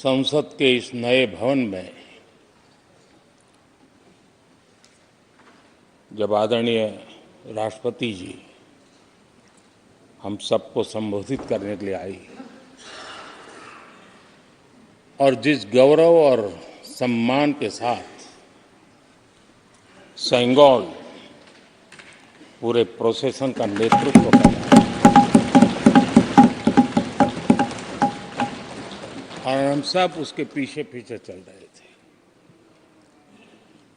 संसद के इस नए भवन में जब आदरणीय राष्ट्रपति जी हम सबको संबोधित करने के लिए आई और जिस गौरव और सम्मान के साथ सेंगोल पूरे प्रोसेसन का नेतृत्व कर रहा है और हम सब उसके पीछे पीछे चल रहे थे।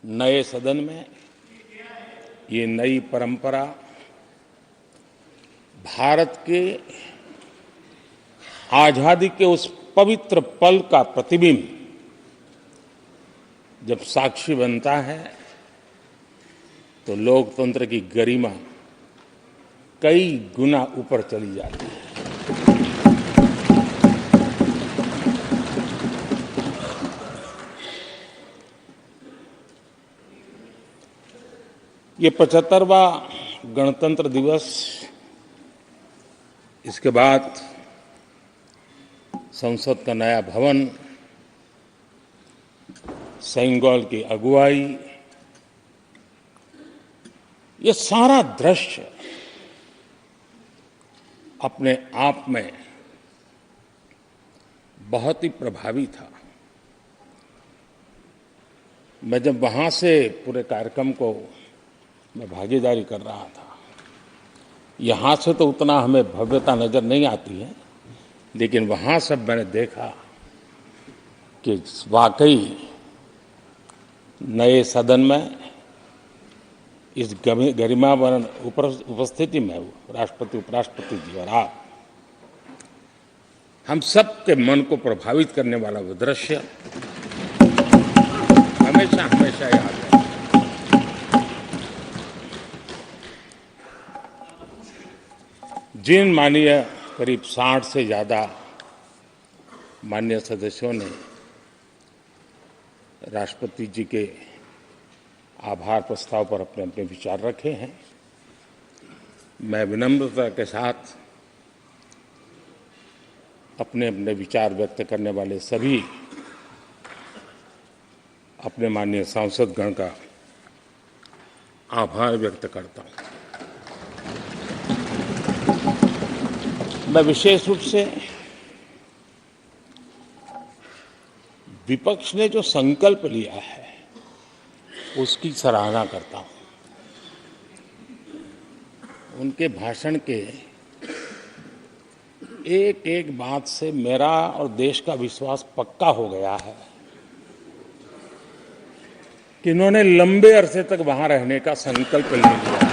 नए सदन में ये नई परंपरा भारत के आजादी के उस पवित्र पल का प्रतिबिंब जब साक्षी बनता है तो लोकतंत्र की गरिमा कई गुना ऊपर चली जाती है। ये 75वां गणतंत्र दिवस, इसके बाद संसद का नया भवन, सेंगोल की अगुवाई, ये सारा दृश्य अपने आप में बहुत ही प्रभावी था। मैं जब वहां से पूरे कार्यक्रम को मैं भागीदारी कर रहा था, यहाँ से तो उतना हमें भव्यता नजर नहीं आती है, लेकिन वहाँ सब मैंने देखा कि वाकई नए सदन में इस गरिमावान उपस्थिति में राष्ट्रपति, उपराष्ट्रपति जी और आप, हम सब के मन को प्रभावित करने वाला वो दृश्य हमेशा हमेशा याद है। जिन माननीय करीब 60 से ज़्यादा माननीय सदस्यों ने राष्ट्रपति जी के आभार प्रस्ताव पर अपने अपने विचार रखे हैं, मैं विनम्रता के साथ अपने अपने विचार व्यक्त करने वाले सभी अपने माननीय सांसदगण का आभार व्यक्त करता हूं। मैं विशेष रूप से विपक्ष ने जो संकल्प लिया है उसकी सराहना करता हूं। उनके भाषण के एक एक बात से मेरा और देश का विश्वास पक्का हो गया है कि इन्होंने लंबे अरसे तक वहां रहने का संकल्प ले लिया।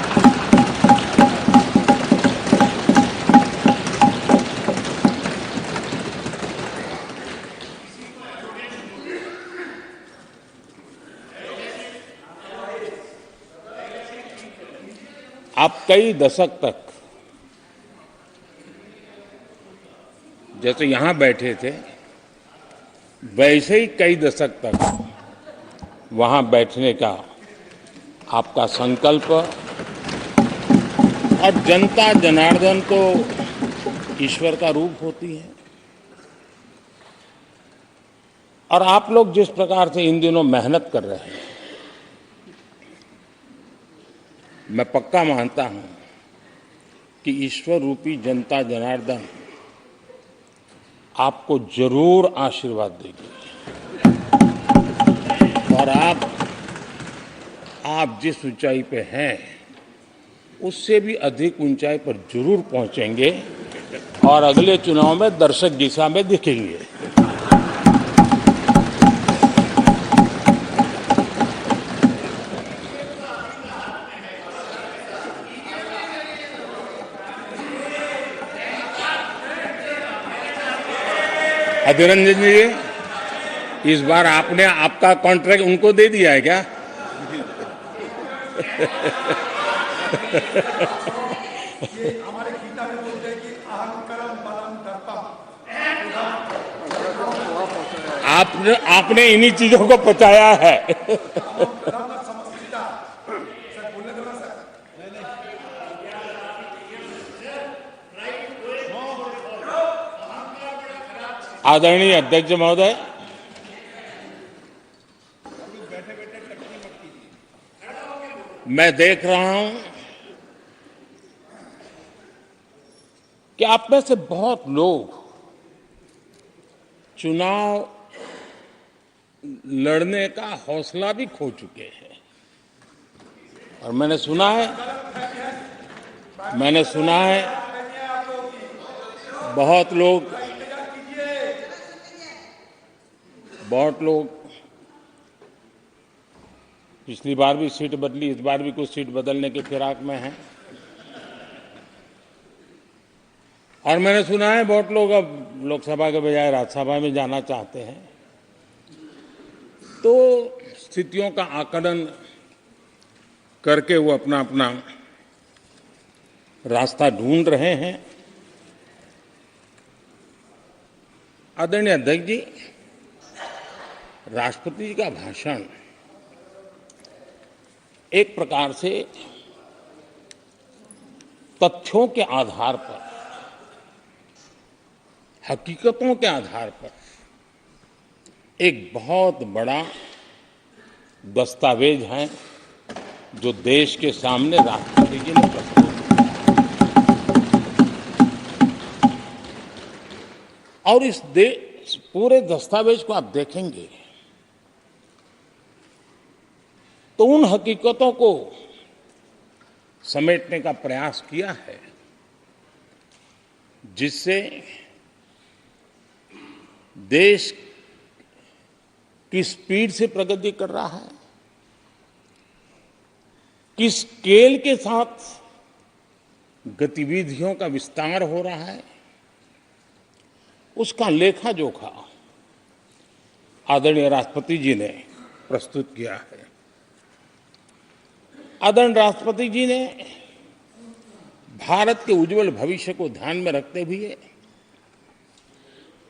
आप कई दशक तक जैसे यहां बैठे थे वैसे ही कई दशक तक वहां बैठने का आपका संकल्प, और जनता जनार्दन तो ईश्वर का रूप होती है, और आप लोग जिस प्रकार से इन दिनों मेहनत कर रहे हैं, मैं पक्का मानता हूं कि ईश्वर रूपी जनता जनार्दन आपको जरूर आशीर्वाद देगी और आप जिस ऊंचाई पे हैं उससे भी अधिक ऊंचाई पर जरूर पहुंचेंगे और अगले चुनाव में दर्शक दिशा में दिखेंगे। अधीर रंजन जी, इस बार आपने आपका कॉन्ट्रैक्ट उनको दे दिया है क्या? आपने इन्हीं चीजों को पचाया है। आदरणीय अध्यक्ष महोदय, मैं देख रहा हूं कि आप में से बहुत लोग चुनाव लड़ने का हौसला भी खो चुके हैं। और मैंने सुना है बहुत लोग पिछली बार भी सीट बदली, इस बार भी कुछ सीट बदलने की फिराक में हैं। और मैंने सुना है बहुत लोग अब लोकसभा के बजाय राज्यसभा में जाना चाहते हैं। तो स्थितियों का आकलन करके वो अपना अपना रास्ता ढूंढ रहे हैं। आदरणीय अध्यक्ष जी, राष्ट्रपति जी का भाषण एक प्रकार से तथ्यों के आधार पर, हकीकतों के आधार पर एक बहुत बड़ा दस्तावेज है जो देश के सामने राष्ट्रपति जी ने प्रस्तुत किया। और इस पूरे दस्तावेज को आप देखेंगे तो उन हकीकतों को समेटने का प्रयास किया है जिससे देश किस स्पीड से प्रगति कर रहा है, किस स्केल के साथ गतिविधियों का विस्तार हो रहा है, उसका लेखा जोखा आदरणीय राष्ट्रपति जी ने प्रस्तुत किया है। आदरणीय राष्ट्रपति जी ने भारत के उज्जवल भविष्य को ध्यान में रखते हुए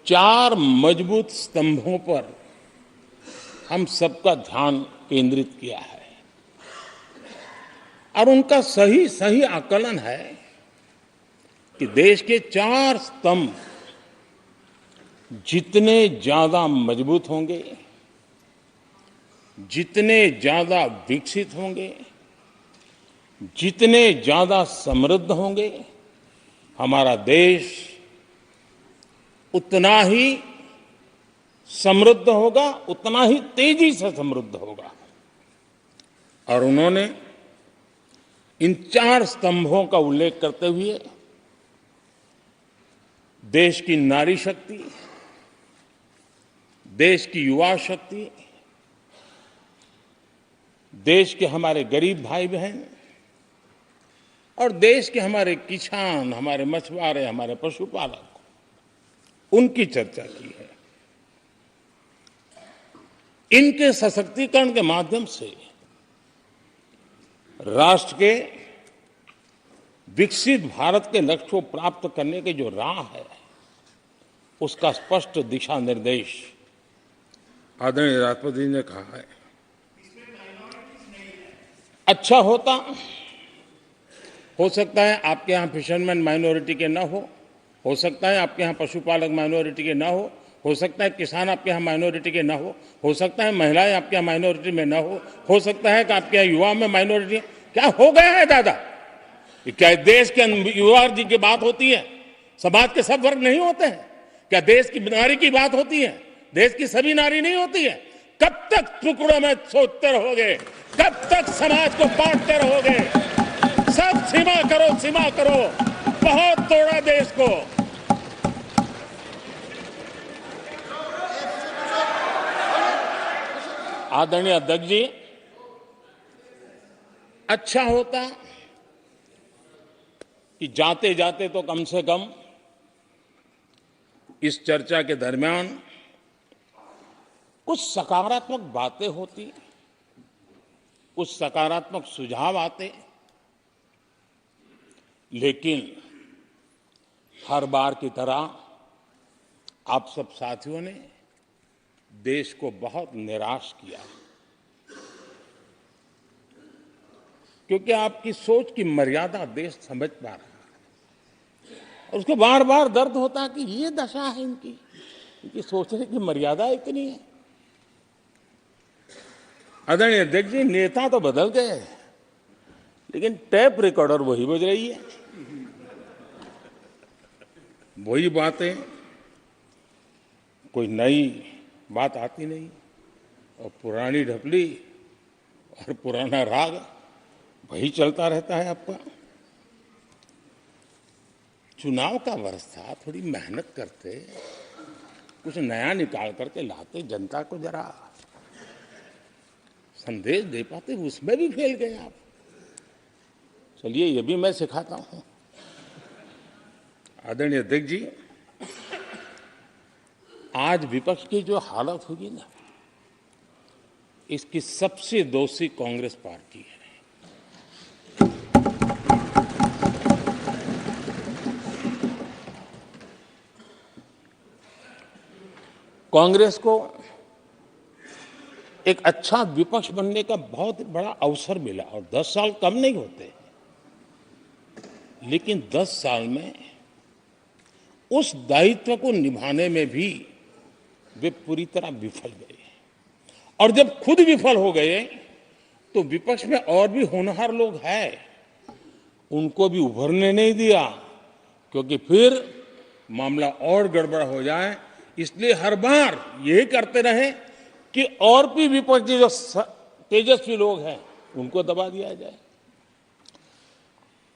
4 मजबूत स्तंभों पर हम सबका ध्यान केंद्रित किया है। और उनका सही आकलन है कि देश के 4 स्तंभ जितने ज्यादा मजबूत होंगे, जितने ज्यादा विकसित होंगे, जितने ज्यादा समृद्ध होंगे, हमारा देश उतना ही समृद्ध होगा, उतना ही तेजी से समृद्ध होगा। और उन्होंने इन 4 स्तंभों का उल्लेख करते हुए देश की नारी शक्ति, देश की युवा शक्ति, देश के हमारे गरीब भाई बहन और देश के हमारे किसान, हमारे मछुआरे, हमारे पशुपालक, उनकी चर्चा की है। इनके सशक्तिकरण के माध्यम से राष्ट्र के विकसित भारत के लक्ष्य को प्राप्त करने की जो राह है, उसका स्पष्ट दिशा निर्देश आदरणीय राष्ट्रपति जी ने कहा है। अच्छा हो सकता है आपके यहाँ फिशरमैन माइनॉरिटी के ना हो सकता है आपके यहाँ पशुपालक माइनॉरिटी के ना हो सकता है किसान आपके यहाँ माइनॉरिटी के ना हो सकता है महिलाएं आपके यहाँ माइनॉरिटी में ना हो सकता है कि आपके यहाँ युवा में माइनॉरिटी। क्या हो गया है दादा? क्या देश के युवा जी की बात होती है? समाज के सब वर्ग नहीं होते हैं? क्या देश की नारी की बात होती है? देश की सभी नारी नहीं होती है? कब तक टुकड़ों में सोचते रहोगे? कब तक समाज को बांटते रहोगे? सब सीमा करो। बहुत तोड़ा देश को। आदरणीय अध्यक्ष जी, अच्छा होता कि जाते जाते तो कम से कम इस चर्चा के दरमियान कुछ सकारात्मक बातें होती, कुछ सकारात्मक सुझाव आते। लेकिन हर बार की तरह आप सब साथियों ने देश को बहुत निराश किया, क्योंकि आपकी सोच की मर्यादा देश समझ पा रहा है। और उसको बार बार दर्द होता है कि ये दशा है इनकी, कि सोचने की मर्यादा इतनी है। आदरणीय अध्यक्ष जी, नेता तो बदल गए, लेकिन टेप रिकॉर्डर वही बज रही है, वही बातें, कोई नई बात आती नहीं, और पुरानी ढपली और पुराना राग वही चलता रहता है आपका। चुनाव का वर्ष था, थोड़ी मेहनत करते, कुछ नया निकाल करके लाते, जनता को जरा संदेश दे पाते, उसमें भी फेल गए आप। चलिए, ये भी मैं सिखाता हूं। आदरणीय अध्यक्ष जी, आज विपक्ष की जो हालत होगी ना, इसकी सबसे दोषी कांग्रेस पार्टी है। कांग्रेस को एक अच्छा विपक्ष बनने का बहुत बड़ा अवसर मिला, और 10 साल कम नहीं होते, लेकिन 10 साल में उस दायित्व को निभाने में भी वे पूरी तरह विफल गए। और जब खुद विफल हो गए तो विपक्ष में और भी होनहार लोग हैं, उनको भी उभरने नहीं दिया, क्योंकि फिर मामला और गड़बड़ हो जाए। इसलिए हर बार यही करते रहे कि और भी विपक्षी जो तेजस्वी लोग हैं उनको दबा दिया जाए।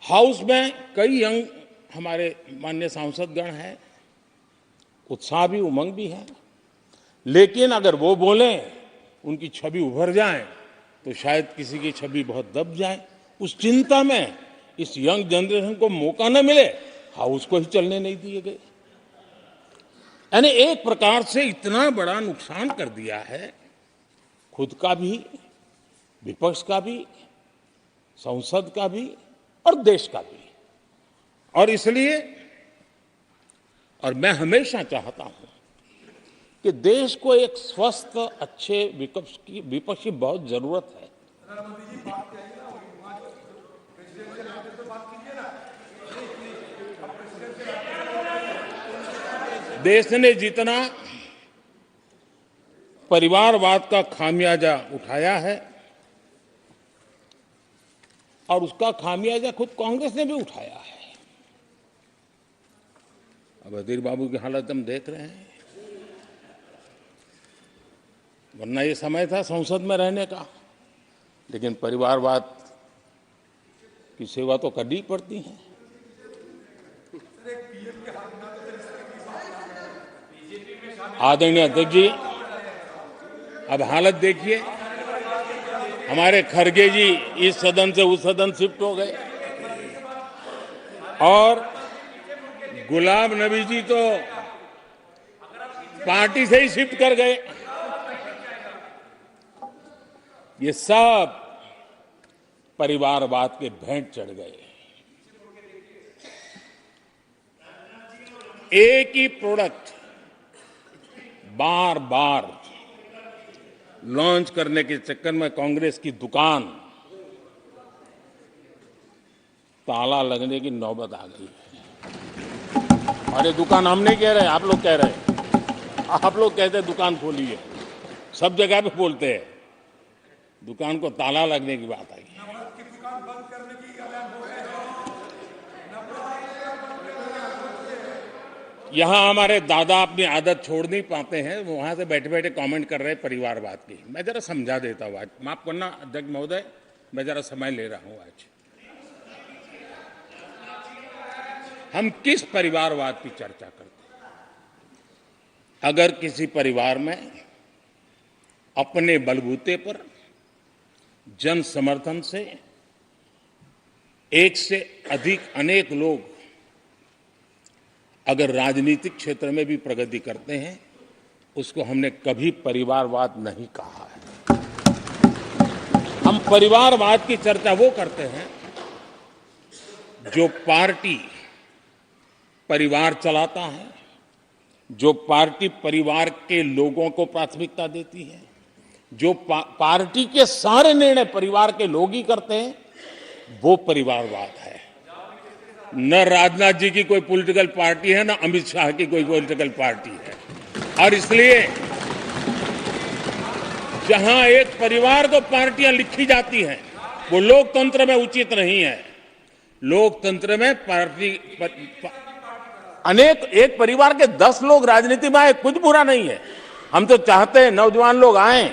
हाउस में कई यंग हमारे माननीय सांसदगण हैं, उत्साह भी उमंग भी है, लेकिन अगर वो बोलें, उनकी छवि उभर जाए, तो शायद किसी की छवि बहुत दब जाए। उस चिंता में इस यंग जनरेशन को मौका न मिले, हाउस को ही चलने नहीं दिए गए। यानी एक प्रकार से इतना बड़ा नुकसान कर दिया है, खुद का भी, विपक्ष का भी, संसद का भी और देश का भी। और इसलिए, और मैं हमेशा चाहता हूं कि देश को एक स्वस्थ अच्छे विपक्ष की बहुत जरूरत है। देश ने जितना परिवारवाद का खामियाजा उठाया है, और उसका खामियाजा खुद कांग्रेस ने भी उठाया है। अब अधीर बाबू की हालत हम देख रहे हैं, वरना ये समय था संसद में रहने का, लेकिन परिवारवाद की सेवा तो करनी पड़ती है। आदरणीय अध्यक्ष जी, अब हालत देखिए, हमारे खरगे जी इस सदन से उस सदन शिफ्ट हो गए, और गुलाम नबी जी तो पार्टी से ही शिफ्ट कर गए। ये सब परिवारवाद के भेंट चढ़ गए। एक ही प्रोडक्ट बार बार लॉन्च करने के चक्कर में कांग्रेस की दुकान ताला लगने की नौबत आ गई है। और ये दुकान हम नहीं कह रहे, आप लोग कह रहे हैं। आप लोग कहते हैं दुकान खोलिए, सब जगह पे बोलते हैं, दुकान को ताला लगने की बात आई। यहां हमारे दादा अपनी आदत छोड़ नहीं पाते हैं, वहां से बैठे बैठे कमेंट कर रहे हैं परिवारवाद की। मैं जरा समझा देता हूं, आज माफ करना अध्यक्ष महोदय, मैं जरा समय ले रहा हूं। आज हम किस परिवारवाद की चर्चा करते हैं? अगर किसी परिवार में अपने बलबूते पर जन समर्थन से एक से अधिक अनेक लोग अगर राजनीतिक क्षेत्र में भी प्रगति करते हैं, उसको हमने कभी परिवारवाद नहीं कहा है। हम परिवारवाद की चर्चा वो करते हैं जो पार्टी परिवार चलाता है, जो पार्टी परिवार के लोगों को प्राथमिकता देती है, जो पार्टी के सारे निर्णय परिवार के लोग ही करते हैं, वो परिवारवाद है। न राजनाथ जी की कोई पॉलिटिकल पार्टी है, न अमित शाह की कोई पॉलिटिकल पार्टी है। और इसलिए जहां एक परिवार को पार्टियां लिखी जाती हैं, वो लोकतंत्र में उचित नहीं है। लोकतंत्र में अनेक एक परिवार के 10 लोग राजनीति में आए, कुछ बुरा नहीं है। हम तो चाहते हैं नौजवान लोग आए।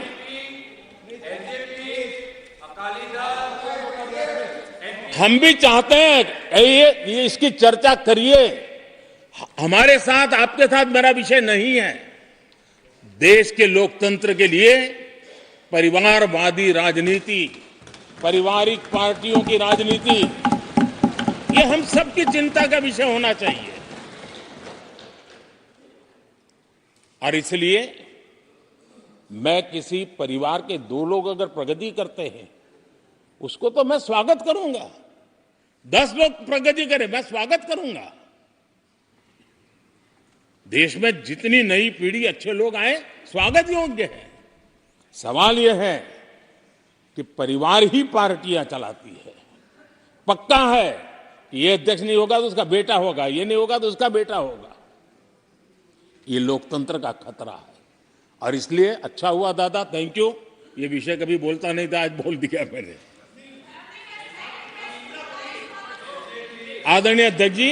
हम भी चाहते हैं ये इसकी चर्चा करिए। हमारे साथ, आपके साथ मेरा विषय नहीं है। देश के लोकतंत्र के लिए परिवारवादी राजनीति, पारिवारिक पार्टियों की राजनीति, ये हम सबकी चिंता का विषय होना चाहिए। और इसलिए मैं किसी परिवार के 2 लोग अगर प्रगति करते हैं, उसको तो मैं स्वागत करूंगा। 10 लोग प्रगति करें, मैं स्वागत करूंगा। देश में जितनी नई पीढ़ी अच्छे लोग आए, स्वागत योग्य है। सवाल यह है कि परिवार ही पार्टियां चलाती है। पक्का है कि ये अध्यक्ष नहीं होगा तो उसका बेटा होगा, ये नहीं होगा तो उसका बेटा होगा। ये लोकतंत्र का खतरा है। और इसलिए अच्छा हुआ दादा, थैंक यू। ये विषय कभी बोलता नहीं था, आज बोल दिया मैंने। आदरणीय अध्यक्ष जी,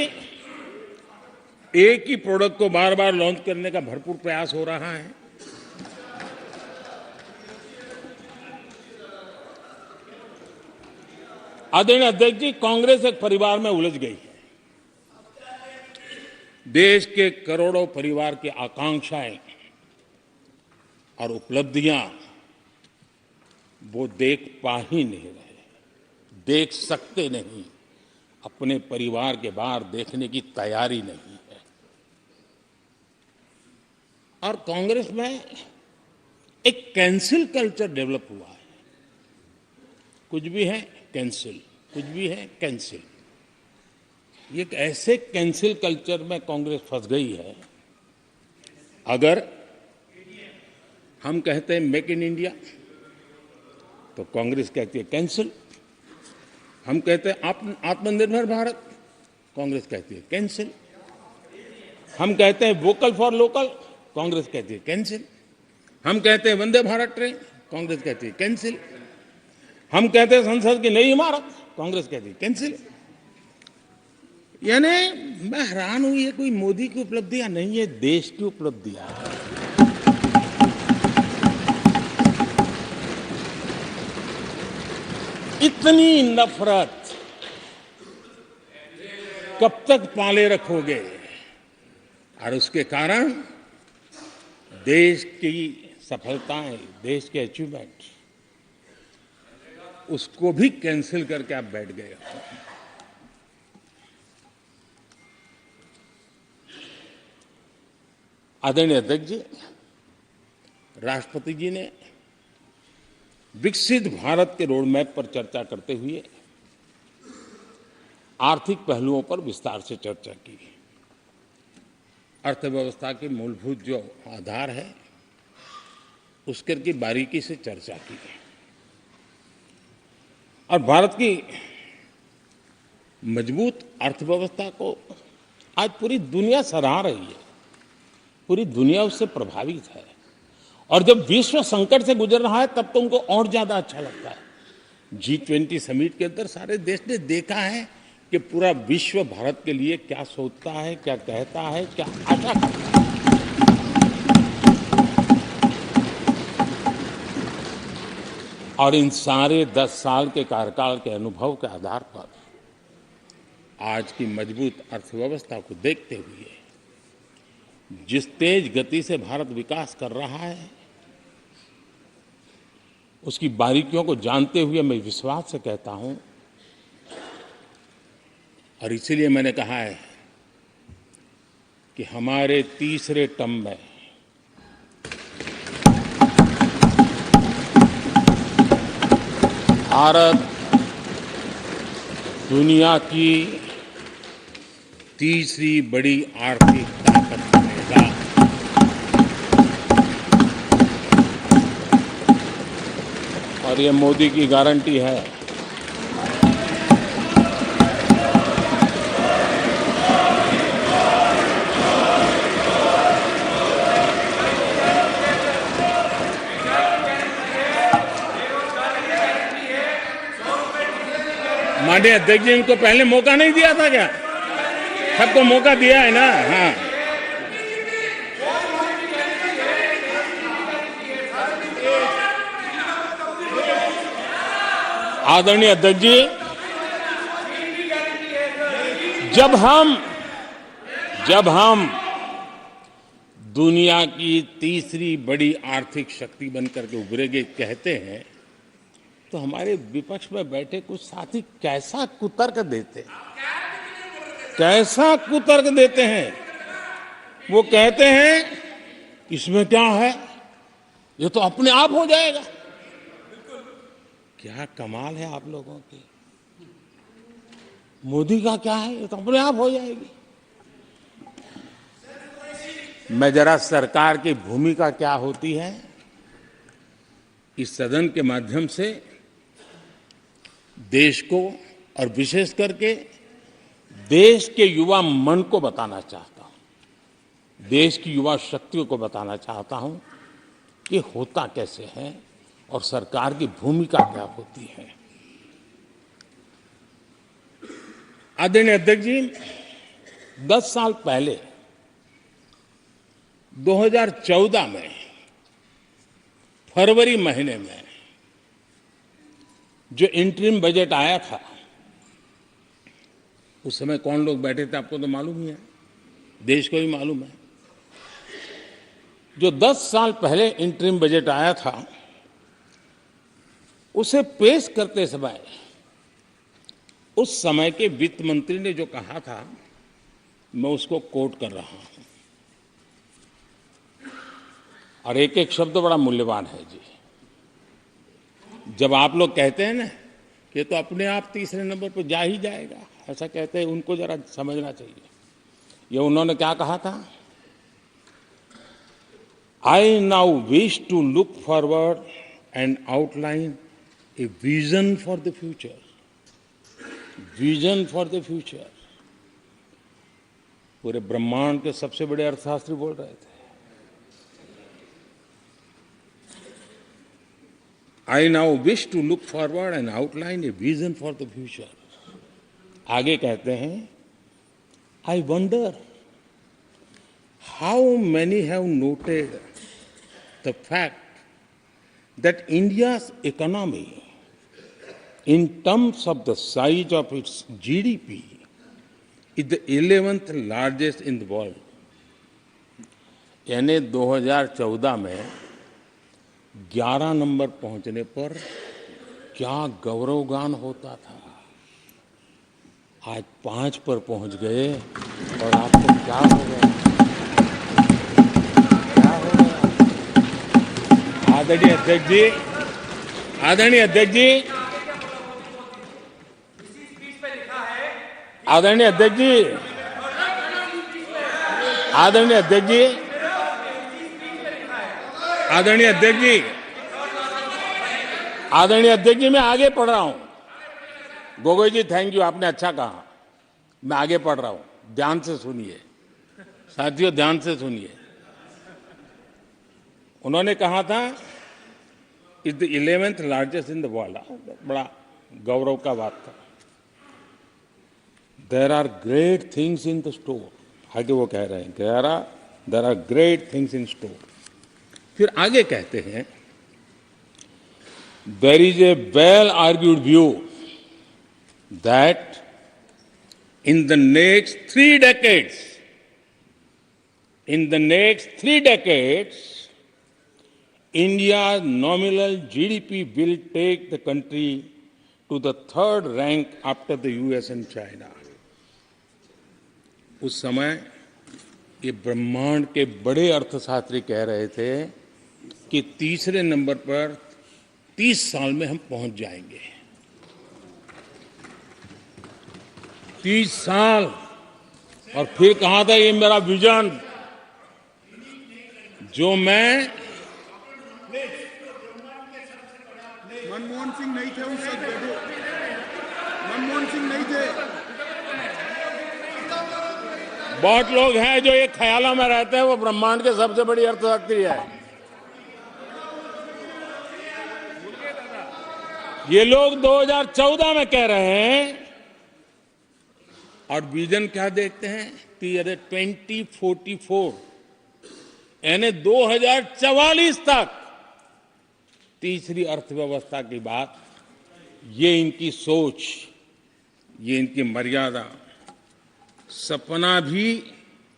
एक ही प्रोडक्ट को बार बार लॉन्च करने का भरपूर प्रयास हो रहा है। आदरणीय अध्यक्ष जी, कांग्रेस एक परिवार में उलझ गई है। देश के करोड़ों परिवार की आकांक्षाएं और उपलब्धियां वो देख पा ही नहीं रहे, देख सकते नहीं। अपने परिवार के बाहर देखने की तैयारी नहीं है। और कांग्रेस में एक कैंसिल कल्चर डेवलप हुआ है। कुछ भी है कैंसिल, कुछ भी है कैंसिल। ये एक ऐसे कैंसिल कल्चर में कांग्रेस फंस गई है। अगर हम कहते हैं मेक इन इंडिया, तो कांग्रेस कहती है कैंसिल। हम कहते हैं आत्मनिर्भर भारत, कांग्रेस कहती है कैंसिल। हम कहते हैं वोकल फॉर लोकल, कांग्रेस कहती है कैंसिल। हम कहते हैं वंदे भारत ट्रेन, कांग्रेस कहती है कैंसिल। हम कहते हैं संसद की नई इमारत, कांग्रेस कहती है कैंसिल। यानी मैं हैरान हूं, ये कोई मोदी की उपलब्धियां नहीं है, देश की उपलब्धियां है। इतनी नफरत कब तक पाले रखोगे? और उसके कारण देश की सफलताएं, देश के अचीवमेंट, उसको भी कैंसिल करके आप बैठ गए हो। आदरणीय अध्यक्ष जी, राष्ट्रपति जी ने विकसित भारत के रोड मैप पर चर्चा करते हुए आर्थिक पहलुओं पर विस्तार से चर्चा की। अर्थव्यवस्था के मूलभूत जो आधार है, उसके की बारीकी से चर्चा की। और भारत की मजबूत अर्थव्यवस्था को आज पूरी दुनिया सराह रही है, पूरी दुनिया उससे प्रभावित है। और जब विश्व संकट से गुजर रहा है, तब तो उनको और ज्यादा अच्छा लगता है। G20 समिट के अंदर सारे देश ने देखा है कि पूरा विश्व भारत के लिए क्या सोचता है, क्या कहता है, क्या आशा करता है। और इन सारे 10 साल के कार्यकाल के अनुभव के आधार पर आज की मजबूत अर्थव्यवस्था को देखते हुए जिस तेज गति से भारत विकास कर रहा है, उसकी बारीकियों को जानते हुए मैं विश्वास से कहता हूं, और इसीलिए मैंने कहा है कि हमारे तीसरे टर्म में भारत दुनिया की तीसरी बड़ी आर्थिक ताकत बनेगा। और ये मोदी की गारंटी है। आदरणीय अध्यक्ष जी, इनको पहले मौका नहीं दिया था क्या? सबको मौका दिया है ना? हाँ, आदरणीय अध्यक्ष जी, जब हम दुनिया की तीसरी बड़ी आर्थिक शक्ति बनकर के उभरेंगे कहते हैं, तो हमारे विपक्ष में बैठे कुछ साथी कैसा कुतर्क देते हैं। वो कहते हैं इसमें क्या है, ये तो अपने आप हो जाएगा। क्या कमाल है आप लोगों की। मोदी का क्या है, ये तो अपने आप हो जाएगी। मैं जरा सरकार की भूमिका क्या होती है इस सदन के माध्यम से देश को और विशेष करके देश के युवा मन को बताना चाहता हूं, देश की युवा शक्तियों को बताना चाहता हूं कि होता कैसे है और सरकार की भूमिका क्या होती है। आदरणीय अध्यक्ष जी, 10 साल पहले 2014 में फरवरी महीने में जो इंटरिम बजट आया था, उस समय कौन लोग बैठे थे आपको तो मालूम ही है, देश को भी मालूम है। जो 10 साल पहले इंटरिम बजट आया था, उसे पेश करते समय उस समय के वित्त मंत्री ने जो कहा था, मैं उसको कोट कर रहा हूं, और एक एक शब्द बड़ा मूल्यवान है जी। जब आप लोग कहते हैं ना कि तो अपने आप तीसरे नंबर पर जा ही जाएगा, ऐसा कहते हैं, उनको जरा समझना चाहिए। ये उन्होंने क्या कहा था, I now wish to look forward and outline a vision for the future. Vision for the future. पूरे ब्रह्मांड के सबसे बड़े अर्थशास्त्री बोल रहे थे। I now wish to look forward and outline a vision for the future. आगे कहते हैं, I wonder how many have noted the fact that India's economy, in terms of the size of its GDP, is the 11th largest in the world. यानी 2014 में 11 number पहुंचने पर क्या गौरवगान होता था। आज 5 पर पहुंच गए और आपको क्या हो गया, क्या हो गया। आदरणीय अध्यक्ष जी, आदरणीय अध्यक्ष जी, आदरणीय अध्यक्ष जी, आदरणीय अध्यक्ष जी, आदरणीय अध्यक्ष जी, आदरणीय अध्यक्ष जी, मैं आगे पढ़ रहा हूं। गोगोई जी, थैंक यू, आपने अच्छा कहा। मैं आगे पढ़ रहा हूं, ध्यान से सुनिए साथियों, ध्यान से सुनिए। उन्होंने कहा था is the 11th largest in the world. बड़ा गौरव का बात था। There are great things in the store. आगे वो कह रहे हैं there are great things in store. फिर आगे कहते हैं, there is a well argued view that in the next 3 decades, India's nominal GDP will take the country to the 3rd rank after the US and China. उस समय ये ब्रह्मांड के बड़े अर्थशास्त्री कह रहे थे कि तीसरे नंबर पर 30 साल में हम पहुंच जाएंगे। 30 साल। और फिर कहा था ये मेरा विजन, जो मैं मनमोहन सिंह नहीं थे उस वक्त, मनमोहन सिंह नहीं थे। बहुत लोग हैं जो ये ख्यालों में रहते हैं वो ब्रह्मांड के सबसे बड़ी अर्थशास्त्री है। ये लोग 2014 में कह रहे हैं और विजन क्या देखते हैं? 2044 यानी 2044 तक तीसरी अर्थव्यवस्था की बात, ये इनकी सोच, ये इनकी मर्यादा, सपना भी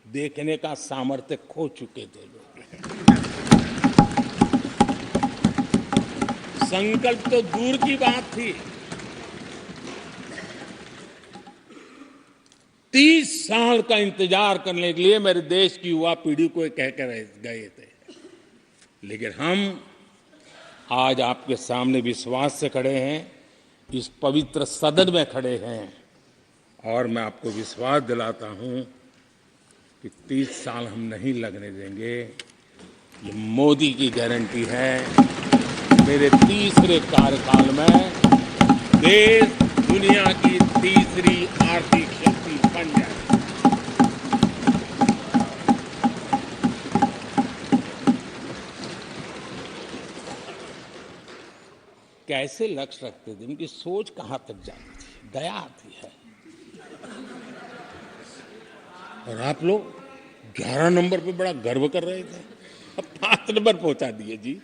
देखने का सामर्थ्य खो चुके थे लोग। संकल्प तो दूर की बात थी। 30 साल का इंतजार करने के लिए मेरे देश की युवा पीढ़ी को कह कर गए थे, लेकिन हम आज आपके सामने विश्वास से खड़े हैं, इस पवित्र सदन में खड़े हैं, और मैं आपको विश्वास दिलाता हूं कि 30 साल हम नहीं लगने देंगे। ये मोदी की गारंटी है। मेरे तीसरे कार्यकाल में देश दुनिया की तीसरी आर्थिक शक्ति बन जाए। कैसे लक्ष्य रखते थे, उनकी सोच कहां तक जाती थी, दया आती है। और आप लोग 11 नंबर पे बड़ा गर्व कर रहे थे, अब 5 नंबर पहुंचा दिए जी।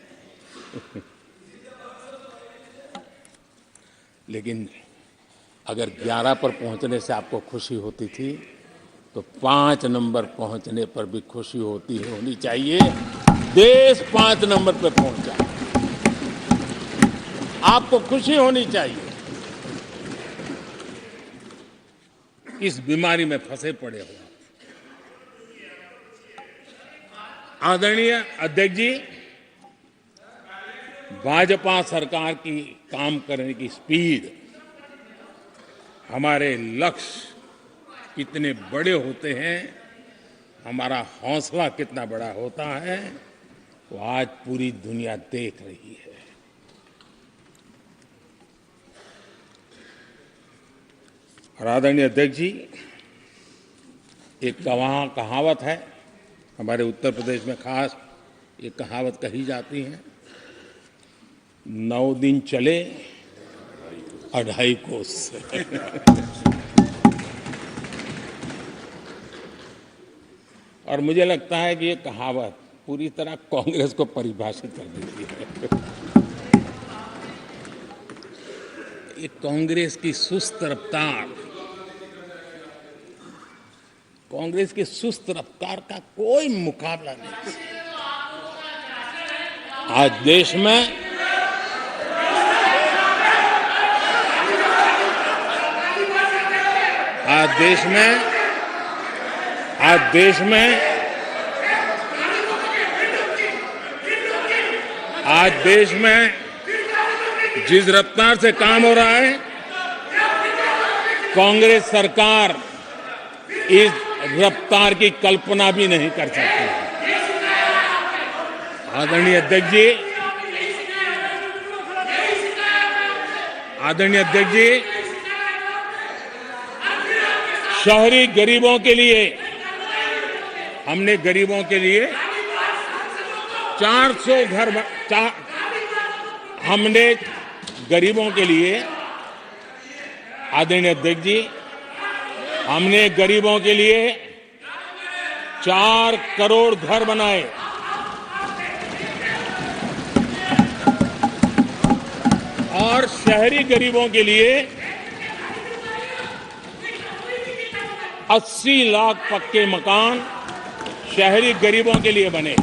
लेकिन अगर 11 पर पहुंचने से आपको खुशी होती थी, तो 5 नंबर पहुंचने पर भी खुशी होनी चाहिए। देश 5 नंबर पर पहुंचा, आपको खुशी होनी चाहिए। इस बीमारी में फंसे पड़े हो। आदरणीय अध्यक्ष जी, भाजपा सरकार की काम करने की स्पीड, हमारे लक्ष्य कितने बड़े होते हैं, हमारा हौसला कितना बड़ा होता है, वो आज पूरी दुनिया देख रही है। और आदरणीय अध्यक्ष जी, एक कहावत है, हमारे उत्तर प्रदेश में खास एक कहावत कही जाती है, 9 दिन चले 2.5 कोस। और मुझे लगता है कि ये कहावत पूरी तरह कांग्रेस को परिभाषित कर देती है। ये कांग्रेस की सुस्त रफ्तार, कांग्रेस की सुस्त रफ्तार का कोई मुकाबला नहीं। आज देश में जिस रफ्तार से काम हो रहा है, कांग्रेस सरकार इस रफ्तार की कल्पना भी नहीं कर सकती। आदरणीय अध्यक्ष जी, शहरी गरीबों के लिए हमने 400 घर हमने गरीबों के लिए, आदरणीय अध्यक्ष जी, हमने गरीबों के लिए 4 करोड़ घर बनाए। और शहरी गरीबों के लिए 80 लाख पक्के मकान शहरी गरीबों के लिए बने।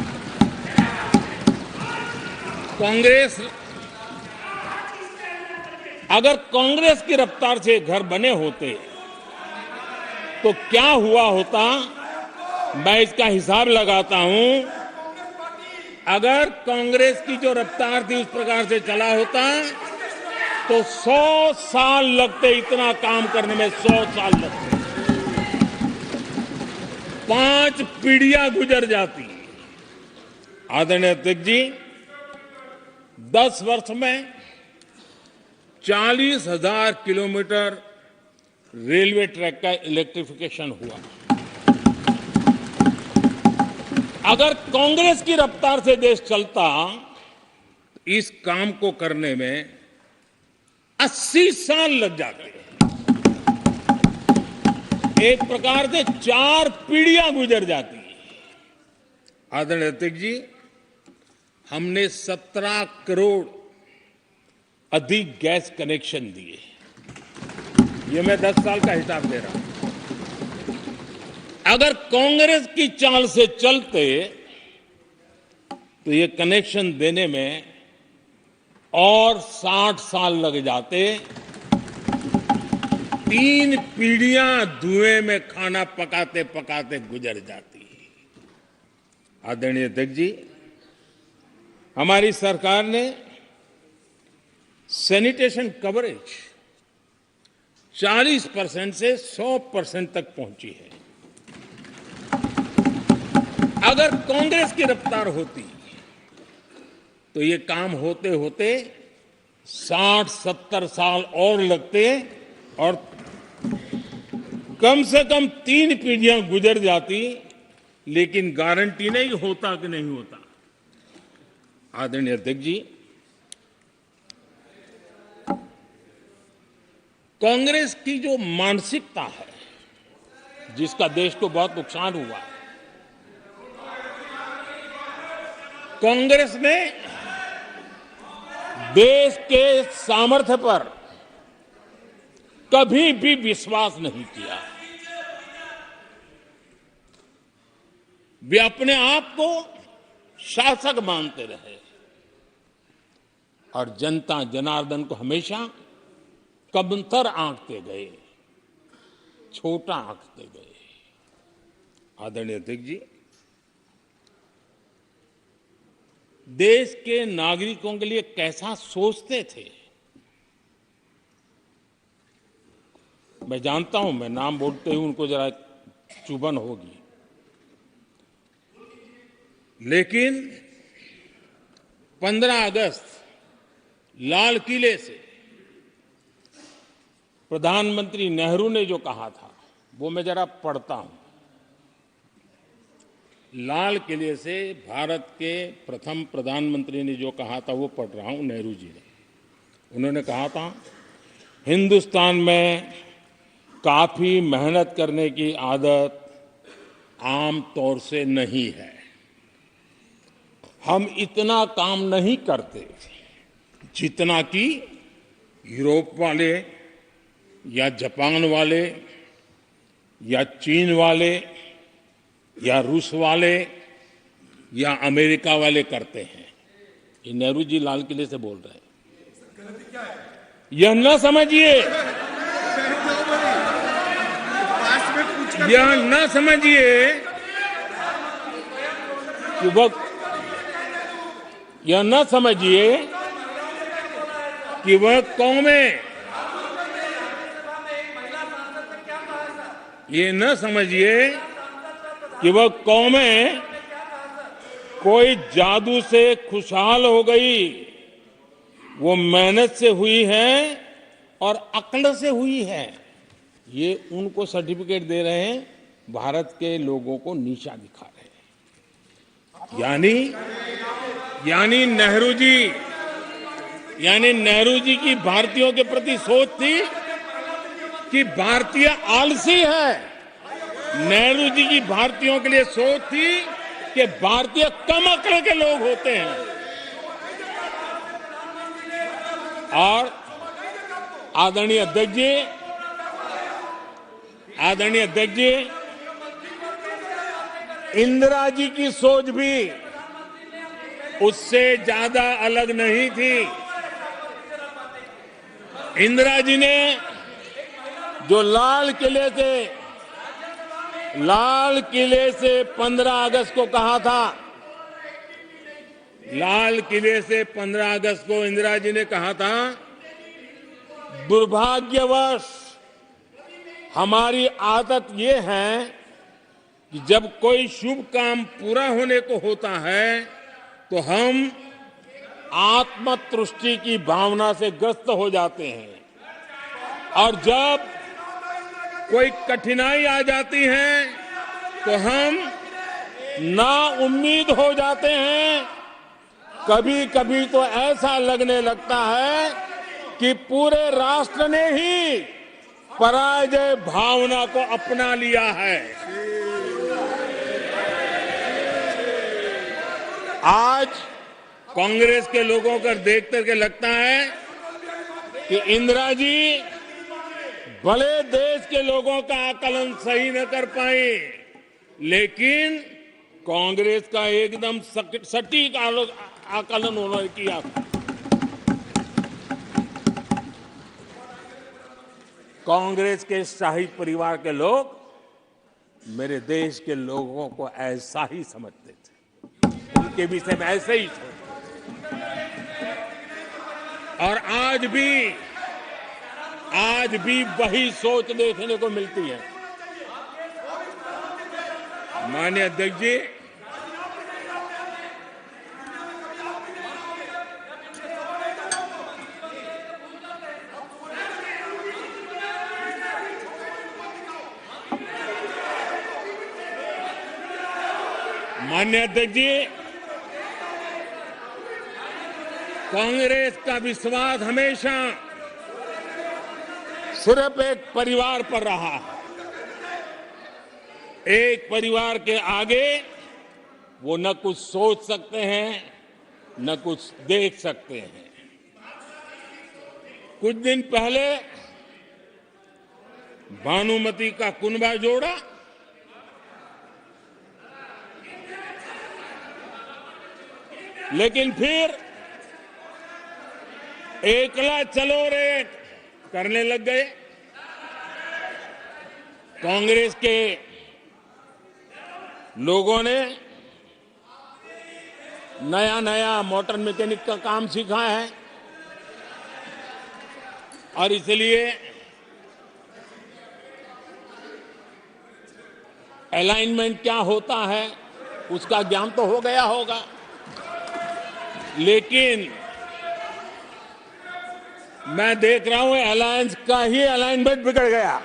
अगर कांग्रेस की रफ्तार से घर बने होते तो क्या हुआ होता, मैं इसका हिसाब लगाता हूं। अगर कांग्रेस की जो रफ्तार थी उस प्रकार से चला होता तो 100 साल लगते, इतना काम करने में 100 साल लगते, 5 पीढ़ियां गुजर जाती। आदरणीय अध्यक्ष जी, 10 वर्ष में 40,000 किलोमीटर रेलवे ट्रैक का इलेक्ट्रिफिकेशन हुआ। अगर कांग्रेस की रफ्तार से देश चलता, इस काम को करने में 80 साल लग जाते। एक प्रकार से 4 पीढ़ियां गुजर जाती है। आदरणीय अध्यक्ष जी, हमने 17 करोड़ अधिक गैस कनेक्शन दिए। ये मैं 10 साल का हिसाब दे रहा हूं। अगर कांग्रेस की चाल से चलते तो ये कनेक्शन देने में और 60 साल लग जाते। 3 पीढ़ियां धुएं में खाना पकाते पकाते गुजर जाती। आदरणीय अध्यक्ष जी, हमारी सरकार ने सैनिटेशन कवरेज 40% से 100% तक पहुंची है। अगर कांग्रेस की रफ्तार होती तो ये काम होते होते 60-70 साल और लगते और कम से कम 3 पीढ़ियां गुजर जाती, लेकिन गारंटी नहीं होता कि नहीं होता। आदरणीय अध्यक्ष जी, कांग्रेस की जो मानसिकता है, जिसका देश को बहुत नुकसान हुआ है, कांग्रेस ने देश के सामर्थ्य पर कभी भी विश्वास नहीं किया। वे अपने आप को शासक मानते रहे और जनता जनार्दन को हमेशा कमतर आंकते गए, छोटा आंकते गए। आदरणीय अध्यक्ष जी, देश के नागरिकों के लिए कैसा सोचते थे, मैं जानता हूं, मैं नाम बोलते ही उनको जरा चुभन होगी, लेकिन 15 अगस्त लाल किले से प्रधानमंत्री नेहरू ने जो कहा था वो मैं जरा पढ़ता हूं। लाल किले से भारत के प्रथम प्रधानमंत्री ने जो कहा था वो पढ़ रहा हूं, नेहरू जी ने। उन्होंने कहा था, हिंदुस्तान में काफी मेहनत करने की आदत आम तौर से नहीं है। हम इतना काम नहीं करते जितना कि यूरोप वाले या जापान वाले या चीन वाले या रूस वाले या अमेरिका वाले करते हैं। ये नेहरू जी लाल किले से बोल रहे हैं। यह न समझिए, यह न समझिए कि यह न समझिए कि वह कौमें, ये न समझिए कि वह कौमें कोई जादू से खुशहाल हो गई। वो मेहनत से हुई है और अक्ल से हुई है। ये उनको सर्टिफिकेट दे रहे हैं, भारत के लोगों को नीचा दिखा रहे हैं। यानी नेहरू जी की भारतीयों के प्रति सोच थी कि भारतीय आलसी है। नेहरू जी की भारतीयों के लिए सोच थी कि भारतीय कम अक्ल के लोग होते हैं। और आदरणीय अध्यक्ष जी, इंदिरा जी की सोच भी उससे ज्यादा अलग नहीं थी। इंदिरा जी ने जो लाल किले से 15 अगस्त को कहा था, लाल किले से 15 अगस्त को इंदिरा जी ने कहा था, दुर्भाग्यवश हमारी आदत ये है कि जब कोई शुभ काम पूरा होने को होता है तो हम आत्मतुष्टि की भावना से ग्रस्त हो जाते हैं, और जब कोई कठिनाई आ जाती है तो हम ना उम्मीद हो जाते हैं। कभी कभी तो ऐसा लगने लगता है कि पूरे राष्ट्र ने ही पराजय भावना को अपना लिया है। आज कांग्रेस के लोगों को देख करके लगता है कि इंदिरा जी भले देश के लोगों का आकलन सही न कर पाए, लेकिन कांग्रेस का एकदम सटीक आकलन उन्होंने किया। कांग्रेस के शाही परिवार के लोग मेरे देश के लोगों को ऐसा ही समझते थे, उनके विषय में ऐसे ही सोचते। और आज भी वही सोच देखने को मिलती है। माननीय अध्यक्ष जी, माननीय अध्यक्ष जी, कांग्रेस का विश्वास हमेशा सिर्फ एक परिवार पर रहा है। एक परिवार के आगे वो न कुछ सोच सकते हैं, न कुछ देख सकते हैं। कुछ दिन पहले भानुमति का कुनबा जोड़ा, लेकिन फिर एकला चलो रे करने लग गए। कांग्रेस के लोगों ने नया मोटर मैकेनिक का काम सीखा है और इसलिए अलाइनमेंट क्या होता है उसका ज्ञान तो हो गया होगा, लेकिन मैं देख रहा हूं अलायंस का ही अलाइनमेंट बिगड़ गया।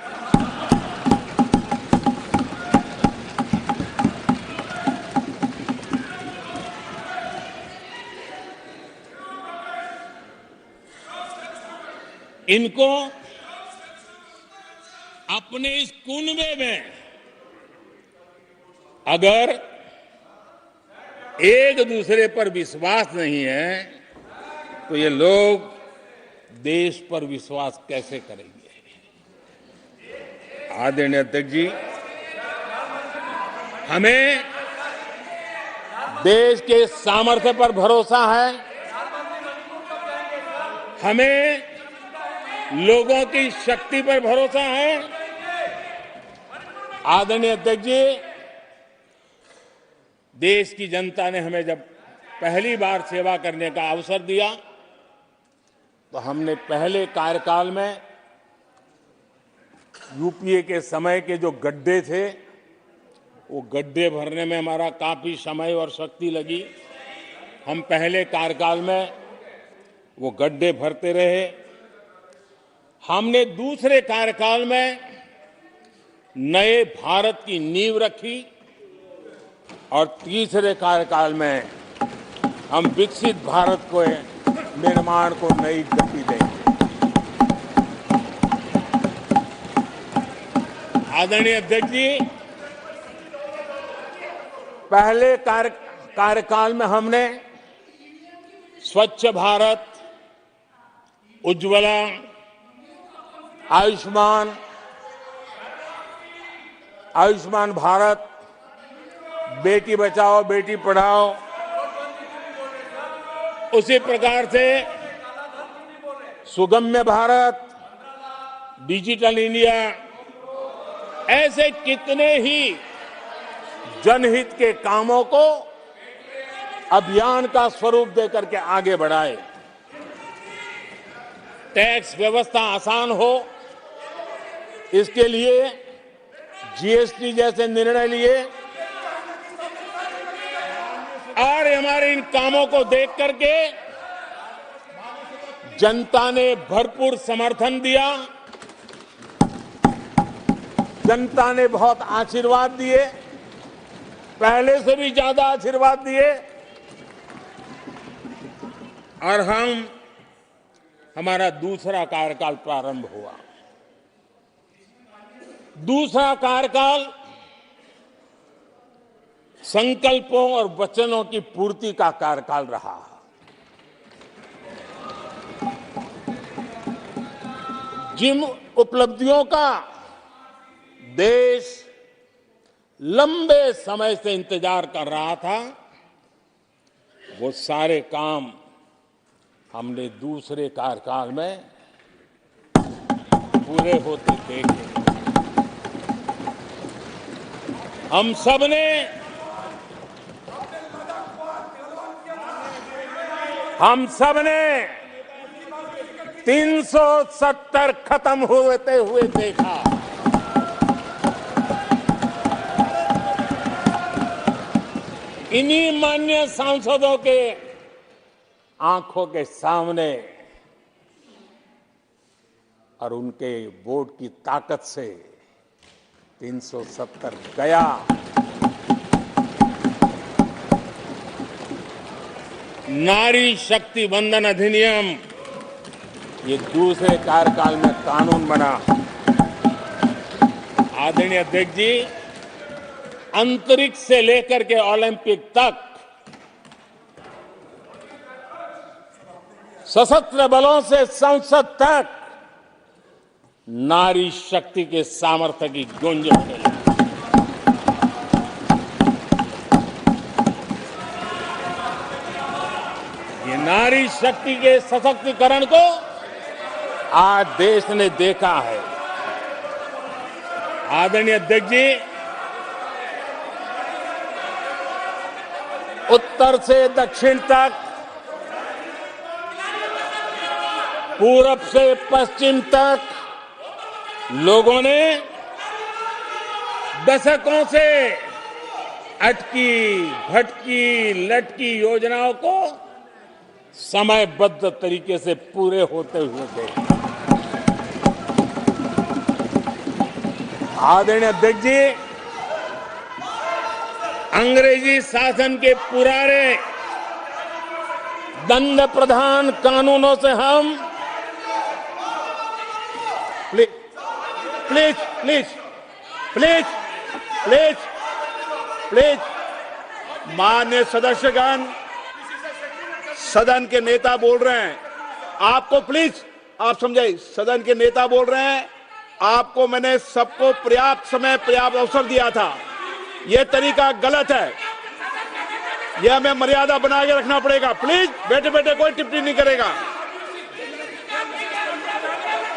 इनको अपने इस कुनबे में अगर एक दूसरे पर विश्वास नहीं है तो ये लोग देश पर विश्वास कैसे करेंगे। आदरणीय अध्यक्ष जी, हमें देश के सामर्थ्य पर भरोसा है, हमें लोगों की शक्ति पर भरोसा है। आदरणीय अध्यक्ष जी, देश की जनता ने हमें जब पहली बार सेवा करने का अवसर दिया तो हमने पहले कार्यकाल में यूपीए के समय के जो गड्ढे थे वो गड्ढे भरने में हमारा काफी समय और शक्ति लगी। हम पहले कार्यकाल में वो गड्ढे भरते रहे। हमने दूसरे कार्यकाल में नए भारत की नींव रखी और तीसरे कार्यकाल में हम विकसित भारत को निर्माण को नई गति देंगे। आदरणीय अध्यक्ष जी, पहले कार्यकाल में हमने स्वच्छ भारत, उज्ज्वला, आयुष्मान भारत, बेटी बचाओ बेटी पढ़ाओ, उसी प्रकार से सुगम्य भारत, डिजिटल इंडिया, ऐसे कितने ही जनहित के कामों को अभियान का स्वरूप देकर के आगे बढ़ाए। टैक्स व्यवस्था आसान हो, इसके लिए जीएसटी जैसे निर्णय लिए और हमारे इन कामों को देख करके जनता ने भरपूर समर्थन दिया, जनता ने बहुत आशीर्वाद दिए, पहले से भी ज्यादा आशीर्वाद दिए और हमारा दूसरा कार्यकाल प्रारंभ हुआ। दूसरा कार्यकाल संकल्पों और वचनों की पूर्ति का कार्यकाल रहा। जिन उपलब्धियों का देश लंबे समय से इंतजार कर रहा था, वो सारे काम हमने दूसरे कार्यकाल में पूरे होते देखे। हम सबने 370 खत्म होते हुए देखा। इन्हीं माननीय सांसदों के आंखों के सामने और उनके वोट की ताकत से 370 गया। नारी शक्ति वंदन अधिनियम ये दूसरे कार्यकाल में कानून बना। आदरणीय अध्यक्ष जी, अंतरिक्ष से लेकर के ओलंपिक तक सशस्त्र बलों से संसद तक नारी शक्ति के सामर्थ्य की गूंज होने लगी। ये नारी शक्ति के सशक्तिकरण को आज देश ने देखा है। आदरणीय अध्यक्ष जी, उत्तर से दक्षिण तक, पूरब से पश्चिम तक लोगों ने दशकों से अटकी भटकी लटकी योजनाओं को समयबद्ध तरीके से पूरे होते हुए देखे। आदरणीय अध्यक्ष जी, अंग्रेजी शासन के पुराने दंड प्रधान कानूनों से हम प्लीज माननीय सदस्यगण, सदन के नेता बोल रहे हैं, आपको प्लीज आप समझाइए। सदन के नेता बोल रहे हैं, आपको मैंने सबको पर्याप्त समय पर्याप्त अवसर दिया था। यह तरीका गलत है, यह हमें मर्यादा बना के रखना पड़ेगा। प्लीज बैठे बैठे कोई टिप्पणी नहीं करेगा।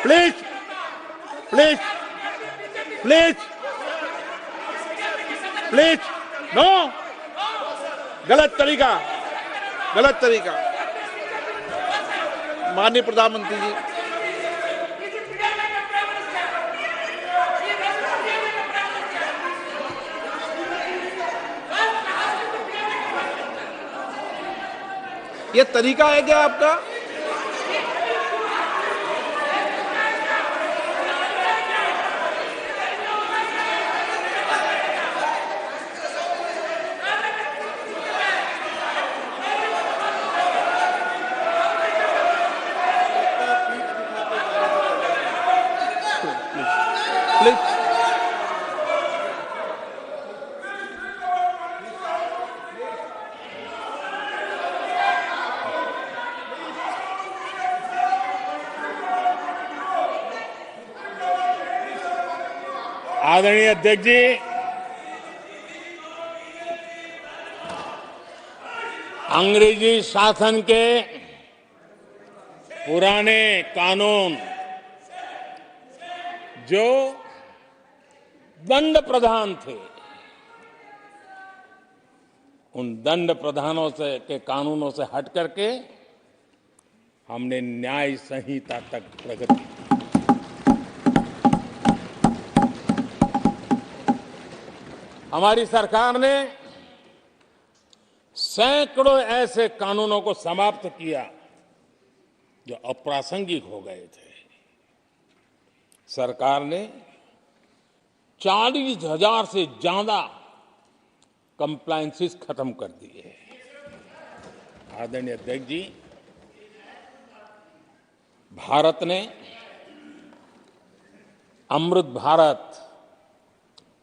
Please please please please no, गलत तरीका, गलत तरीका। माननीय प्रधानमंत्री जी, ये तरीका है क्या आपका? प्लीज आदरणीय अध्यक्ष जी, अंग्रेजी शासन के पुराने कानून जो दंड प्रधान थे, उन दंड प्रधानों से के कानूनों से हट करके हमने न्याय संहिता तक प्रगति की। हमारी सरकार ने सैकड़ों ऐसे कानूनों को समाप्त किया जो अप्रासंगिक हो गए थे। सरकार ने 40,000 से ज्यादा कंप्लायंसेस खत्म कर दिए। आदरणीय अध्यक्ष जी, भारत ने अमृत भारत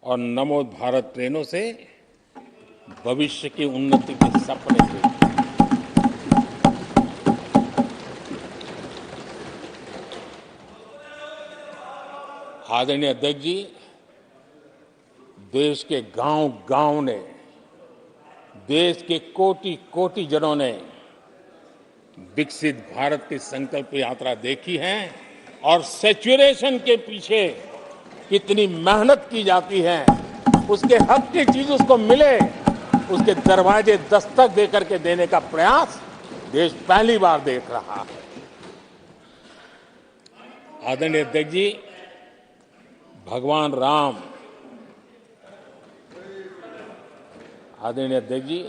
और नमो भारत ट्रेनों से भविष्य की उन्नति के सपने देखे। आदरणीय अध्यक्ष जी, देश के गांव-गांव ने, देश के कोटि-कोटि जनों ने विकसित भारत की संकल्प यात्रा देखी है और सैचुरेशन के पीछे कितनी मेहनत की जाती है, उसके हक की चीज उसको मिले, उसके दरवाजे दस्तक देकर के देने का प्रयास देश पहली बार देख रहा है। आदरणीय अध्यक्ष जी, भगवान राम, आदरणीय अध्यक्ष जी,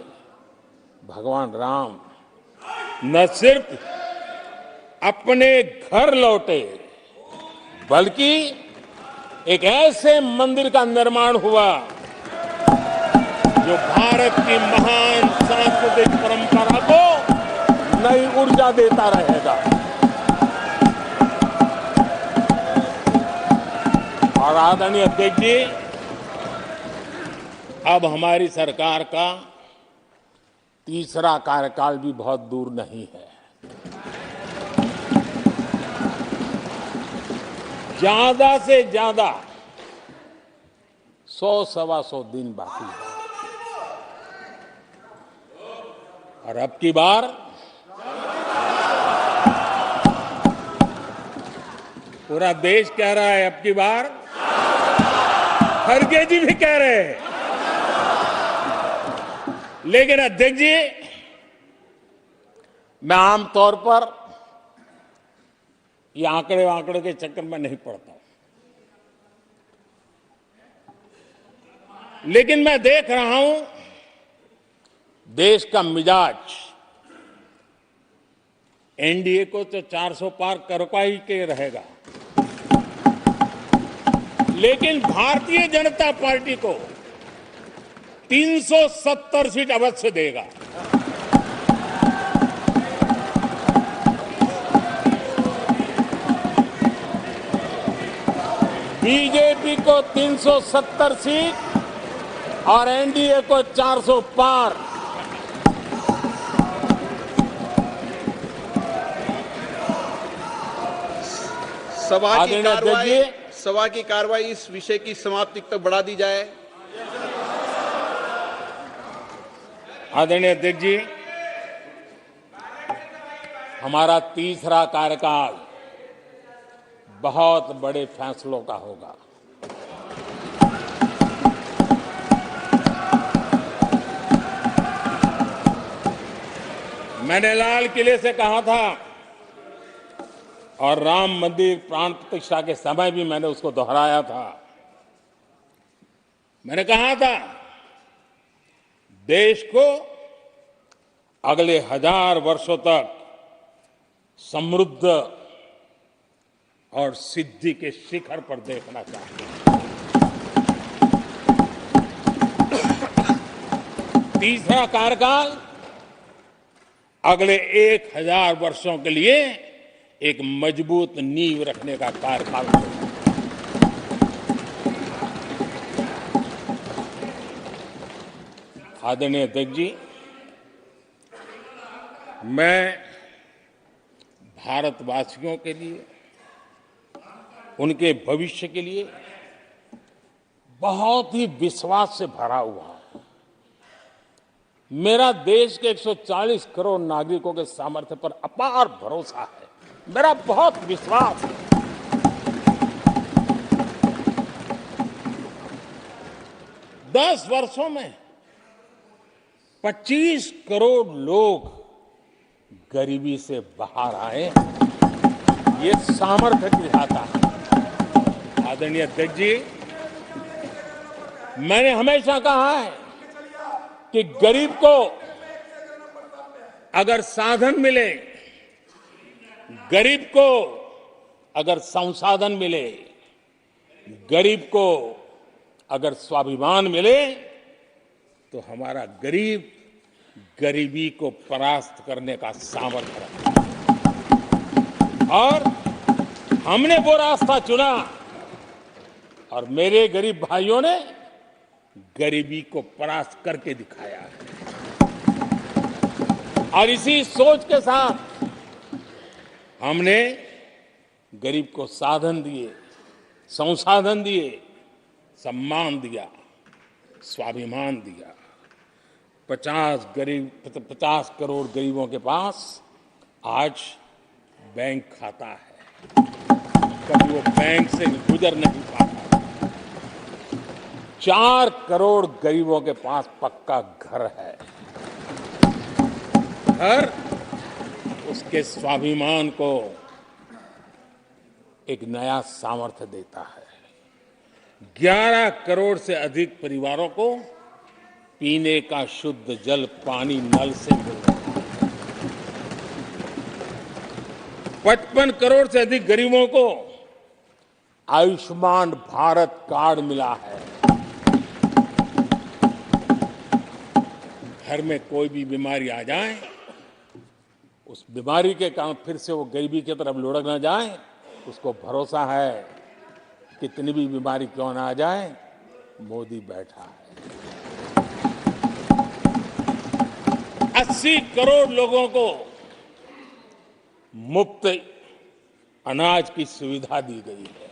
भगवान राम न सिर्फ अपने घर लौटे, बल्कि एक ऐसे मंदिर का निर्माण हुआ जो भारत की महान सांस्कृतिक परंपरा को नई ऊर्जा देता रहेगा। और आदरणीय अध्यक्ष जी, अब हमारी सरकार का तीसरा कार्यकाल भी बहुत दूर नहीं है। ज्यादा से ज्यादा 100-125 दिन बाकी है। और अब की बार पूरा देश कह रहा है, अब की बार खड़गे जी भी कह रहे हैं। लेकिन अध्यक्ष जी, मैं आमतौर पर ये आंकड़े के चक्कर में नहीं पड़ता, लेकिन मैं देख रहा हूं देश का मिजाज एनडीए को तो 400 पार करवा ही के रहेगा, लेकिन भारतीय जनता पार्टी को 370 सीट अवश्य देगा। बीजेपी को 370 सीट और एनडीए को 400 पार। सभा की कार्रवाई इस विषय की समाप्ति तक बढ़ा दी जाए। आदरणीय अध्यक्ष जी, हमारा तीसरा कार्यकाल बहुत बड़े फैसलों का होगा। मैंने लाल किले से कहा था और राम मंदिर प्राण प्रतिष्ठा के समय भी मैंने उसको दोहराया था। मैंने कहा था, देश को अगले 1000 वर्षों तक समृद्ध और सिद्धि के शिखर पर देखना चाहिए। तीसरा कार्यकाल अगले 1000 वर्षों के लिए एक मजबूत नींव रखने का कार्यकाल होगा। आदरणीय अध्यक्ष जी, मैं भारतवासियों के लिए, उनके भविष्य के लिए बहुत ही विश्वास से भरा हुआ है। मेरा देश के 140 करोड़ नागरिकों के सामर्थ्य पर अपार भरोसा है, मेरा बहुत विश्वास है। दस वर्षों में 25 करोड़ लोग गरीबी से बाहर आए, ये सामर्थ्य दिखाता है। आदरणीय अध्यक्ष जी, मैंने हमेशा कहा है कि गरीब को अगर साधन मिले, गरीब को अगर संसाधन मिले, गरीब को अगर स्वाभिमान मिले, तो हमारा गरीब गरीबी को परास्त करने का सामर्थ्य रखता है। और हमने वो रास्ता चुना और मेरे गरीब भाइयों ने गरीबी को परास्त करके दिखाया है। और इसी सोच के साथ हमने गरीब को साधन दिए, संसाधन दिए, सम्मान दिया, स्वाभिमान दिया। 50 करोड़ गरीबों के पास आज बैंक खाता है। कभी वो बैंक से गुजर नहीं पाता। 4 करोड़ गरीबों के पास पक्का घर है। घर उसके स्वाभिमान को एक नया सामर्थ्य देता है। 11 करोड़ से अधिक परिवारों को पीने का शुद्ध जल पानी नल से मिल रहा है। 55 करोड़ से अधिक गरीबों को आयुष्मान भारत कार्ड मिला है। घर में कोई भी बीमारी आ जाए, उस बीमारी के कारण फिर से वो गरीबी की तरफ लुढ़क न जाए, उसको भरोसा है कितनी भी बीमारी क्यों ना आ जाए, मोदी बैठा है। 80 करोड़ लोगों को मुफ्त अनाज की सुविधा दी गई है।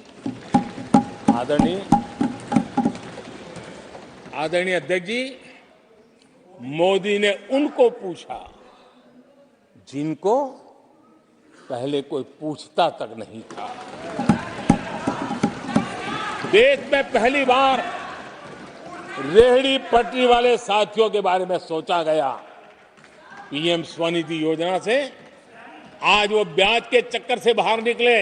आदरणीय अध्यक्ष जी, मोदी ने उनको पूछा जिनको पहले कोई पूछता तक नहीं था। देश में पहली बार रेहड़ी पटरी वाले साथियों के बारे में सोचा गया। पीएम स्वनिधि योजना से आज वो ब्याज के चक्कर से बाहर निकले,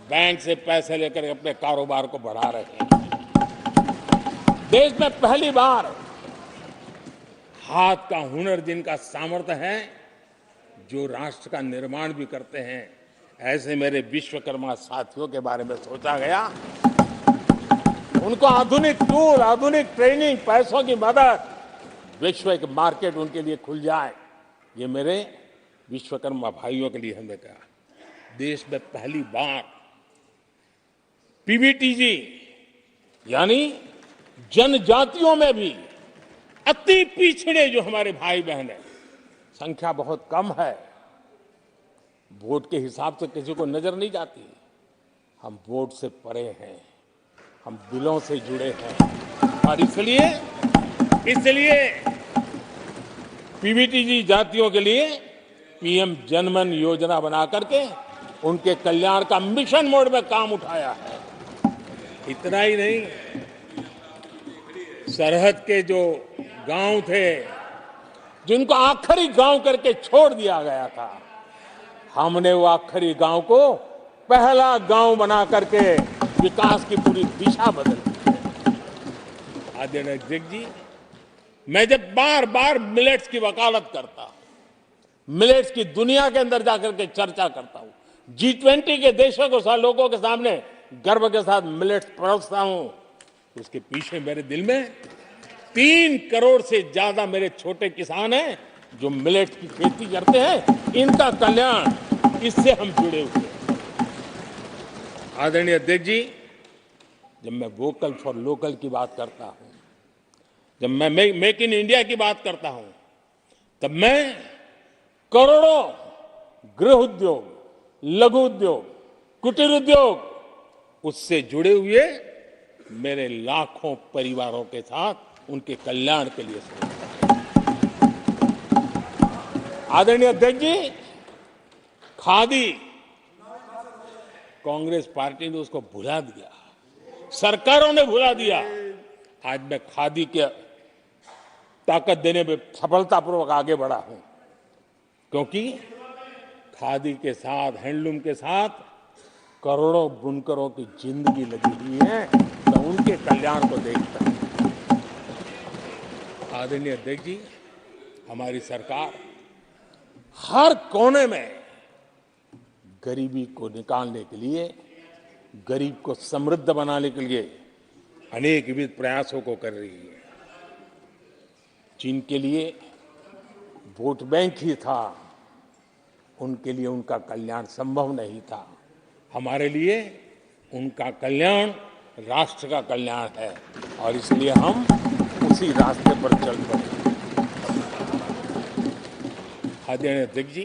बैंक से पैसे लेकर अपने कारोबार को बढ़ा रहे हैं। देश में पहली बार हाथ का हुनर जिनका सामर्थ्य है, जो राष्ट्र का निर्माण भी करते हैं, ऐसे मेरे विश्वकर्मा साथियों के बारे में सोचा गया। उनको आधुनिक टूल, आधुनिक ट्रेनिंग, पैसों की मदद, विश्व एक मार्केट उनके लिए खुल जाए, ये मेरे विश्वकर्मा भाइयों के लिए हमने कहा। देश में पहली बार पीबीटीजी यानी जनजातियों में भी अति पिछड़े जो हमारे भाई बहन हैं, संख्या बहुत कम है, वोट के हिसाब से किसी को नजर नहीं जाती। हम वोट से परे हैं, हम दिलों से जुड़े हैं और इसलिए पीबीटीजी जातियों के लिए पीएम जनमन योजना बना करके उनके कल्याण का मिशन मोड में काम उठाया है। इतना ही नहीं, सरहद के जो गांव थे जिनको आखिरी गांव करके छोड़ दिया गया था, हमने वो आखिरी गांव को पहला गांव बना करके विकास की पूरी दिशा बदल दी है। आदरणीय अध्यक्ष जी, मैं जब बार बार मिलेट्स की वकालत करता हूं, मिलेट्स की दुनिया के अंदर जाकर के चर्चा करता हूं, G20 के देशों के साथ लोगों के सामने गर्व के साथ मिलेट्स परोसता हूं, उसके पीछे मेरे दिल में 3 करोड़ से ज्यादा मेरे छोटे किसान हैं जो मिलेट्स की खेती करते हैं। इनका कल्याण, इससे हम जुड़े हुए हैं। आदरणीय अध्यक्ष जी, जब मैं वोकल फॉर लोकल की बात करता हूं, जब मैं मेक इन इंडिया की बात करता हूं, तब मैं करोड़ों गृह उद्योग, लघु उद्योग, कुटीर उद्योग, उससे जुड़े हुए मेरे लाखों परिवारों के साथ उनके कल्याण के लिए सोचता हूं। आदरणीय अध्यक्ष जी, खादी, कांग्रेस पार्टी ने उसको भुला दिया, सरकारों ने भुला दिया। आज मैं खादी के ताकत देने में सफलतापूर्वक आगे बढ़ा हूं, क्योंकि खादी के साथ, हैंडलूम के साथ करोड़ों बुनकरों की जिंदगी लगी हुई है। मैं उनके कल्याण को देखता हूं। आदरणीय अध्यक्ष जी, हमारी सरकार हर कोने में गरीबी को निकालने के लिए, गरीब को समृद्ध बनाने के लिए अनेक विविध प्रयासों को कर रही है। जिनके लिए वोट बैंक ही था, उनके लिए उनका कल्याण संभव नहीं था। हमारे लिए उनका कल्याण राष्ट्र का कल्याण है और इसलिए हम उसी रास्ते पर चल पड़े। आदरणीय अध्यक्ष जी,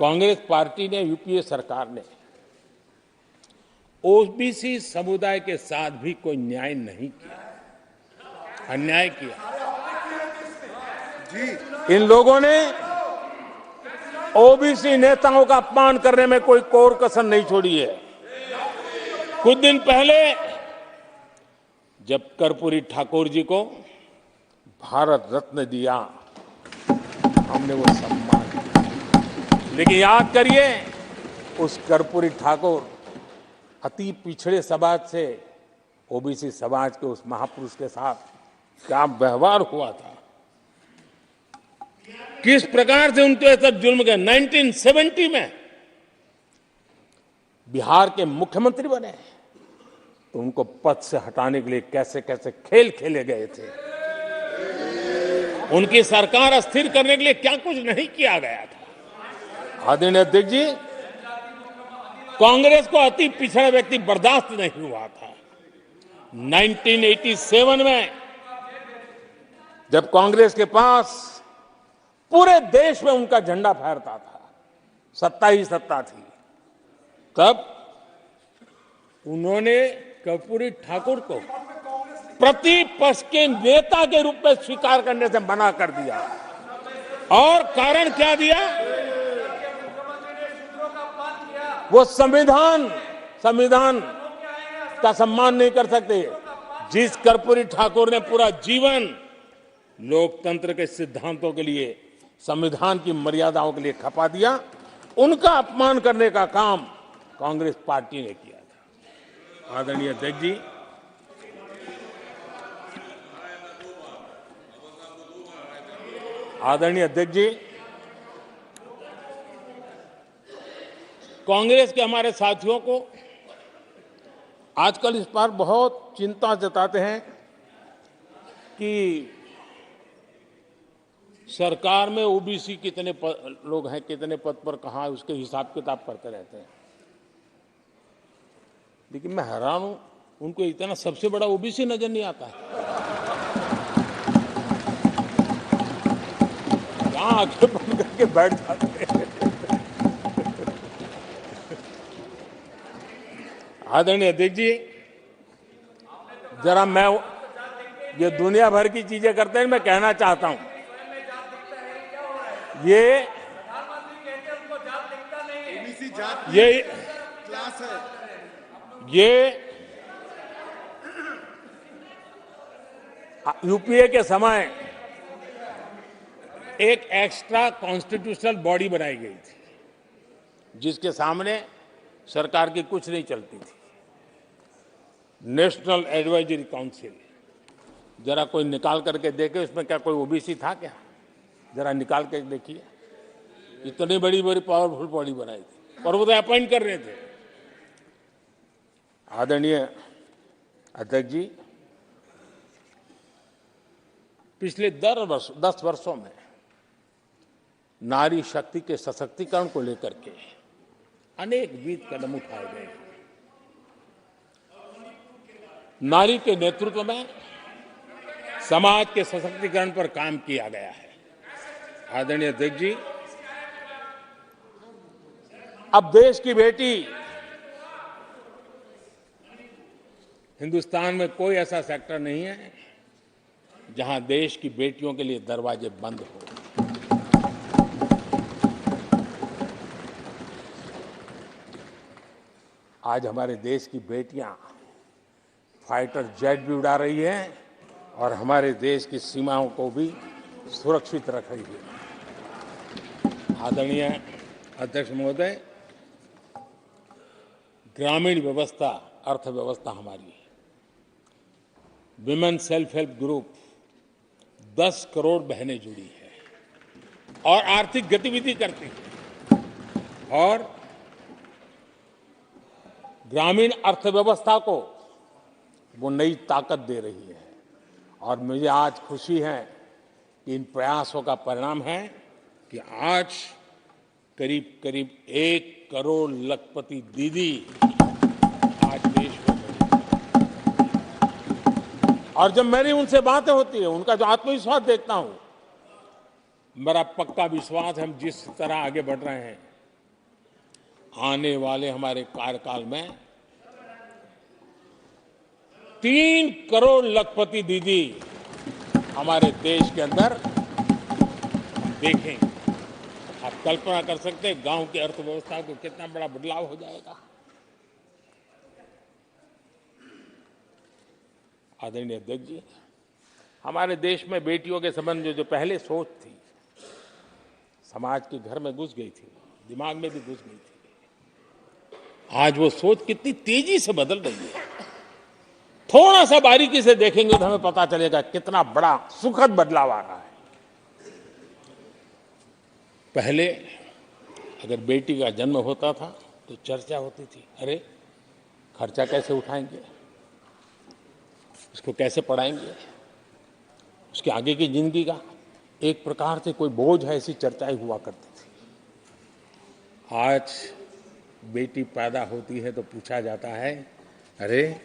कांग्रेस पार्टी ने, यूपीए सरकार ने ओबीसी समुदाय के साथ भी कोई न्याय नहीं किया, अन्याय किया। इन लोगों ने ओबीसी नेताओं का अपमान करने में कोई कोर कसर नहीं छोड़ी है। कुछ दिन पहले जब कर्पूरी ठाकुर जी को भारत रत्न दिया, हमने वो सम्मान किया। लेकिन याद करिए, उस कर्पूरी ठाकुर अति पिछड़े समाज से ओबीसी समाज के उस महापुरुष के साथ क्या व्यवहार हुआ था, किस प्रकार से उनके साथ जुल्म किया। 1970 में बिहार के मुख्यमंत्री बने तो उनको पद से हटाने के लिए कैसे कैसे खेल खेले गए थे। उनकी सरकार अस्थिर करने के लिए क्या कुछ नहीं किया गया था। आदरणीय अध्यक्ष जी, कांग्रेस को अति पिछड़ा व्यक्ति बर्दाश्त नहीं हुआ था। 1987 में जब कांग्रेस के पास पूरे देश में उनका झंडा फहरता था, सत्ता ही सत्ता थी, तब उन्होंने कर्पूरी ठाकुर को प्रतिपक्ष के नेता के रूप में स्वीकार करने से मना कर दिया। और कारण क्या दिया? वो संविधान का सम्मान नहीं कर सकते। जिस कर्पूरी ठाकुर ने पूरा जीवन लोकतंत्र के सिद्धांतों के लिए, संविधान की मर्यादाओं के लिए खपा दिया, उनका अपमान करने का काम कांग्रेस पार्टी ने किया था। आदरणीय अध्यक्ष जी, कांग्रेस के हमारे साथियों को आजकल इस पर बहुत चिंता जताते हैं कि सरकार में ओबीसी कितने लोग हैं, कितने पद पर कहां है, उसके हिसाब किताब करते रहते हैं। लेकिन मैं हैरान हूं, उनको इतना सबसे बड़ा ओबीसी नजर नहीं आता है। कहां आंखें बंद करके बैठ जाते हैं। आदरणीय अध्यक्ष जी, जरा मैं ये दुनिया भर की चीजें करते हैं, मैं कहना चाहता हूं, ये यूपीए के समय एक एक्स्ट्रा कॉन्स्टिट्यूशनल बॉडी बनाई गई थी, जिसके सामने सरकार की कुछ नहीं चलती थी। नेशनल एडवाइजरी काउंसिल, जरा कोई निकाल करके देखे उसमें क्या कोई ओबीसी था क्या? जरा निकाल के देखिए। इतनी बड़ी बड़ी पावरफुल बॉडी बनाई थी और वो तो अपॉइंट कर रहे थे। आदरणीय अध्यक्ष जी, पिछले 10 वर्षों में नारी शक्ति के सशक्तिकरण को लेकर के अनेक विविध कदम उठाए गए। नारी के नेतृत्व में समाज के सशक्तिकरण पर काम किया गया है। आदरणीय अध्यक्ष जी, अब देश की बेटी, हिंदुस्तान में कोई ऐसा सेक्टर नहीं है जहां देश की बेटियों के लिए दरवाजे बंद हो। आज हमारे देश की बेटियां फाइटर जेट भी उड़ा रही हैं और हमारे देश की सीमाओं को भी सुरक्षित रख रही है। आदरणीय अध्यक्ष महोदय, ग्रामीण व्यवस्था, अर्थव्यवस्था हमारी, women self help group 10 crore बहनें जुड़ी है और आर्थिक गतिविधि करती है और ग्रामीण अर्थव्यवस्था को वो नई ताकत दे रही है। और मुझे आज खुशी है कि इन प्रयासों का परिणाम है कि आज करीब करीब 1 करोड़ लखपति दीदी आज देश में बनी। और जब मेरी उनसे बातें होती है, उनका जो आत्मविश्वास देखता हूं, मेरा पक्का विश्वास है हम जिस तरह आगे बढ़ रहे हैं, आने वाले हमारे कार्यकाल में 3 करोड़ लखपति दीदी हमारे देश के अंदर देखेंगे। आप कल्पना कर सकते हैं गांव की अर्थव्यवस्था को कितना बड़ा बदलाव हो जाएगा। आदरणीय अध्यक्ष जी, हमारे देश में बेटियों के संबंध में जो पहले सोच थी, समाज के घर में घुस गई थी, दिमाग में भी घुस गई थी, आज वो सोच कितनी तेजी से बदल रही है। थोड़ा सा बारीकी से देखेंगे तो हमें पता चलेगा कितना बड़ा सुखद बदलाव आ रहा है। पहले अगर बेटी का जन्म होता था तो चर्चा होती थी, अरे खर्चा कैसे उठाएंगे, उसको कैसे पढ़ाएंगे, उसके आगे की जिंदगी का एक प्रकार से कोई बोझ है, ऐसी चर्चाएं हुआ करती थी। आज बेटी पैदा होती है तो पूछा जाता है, अरे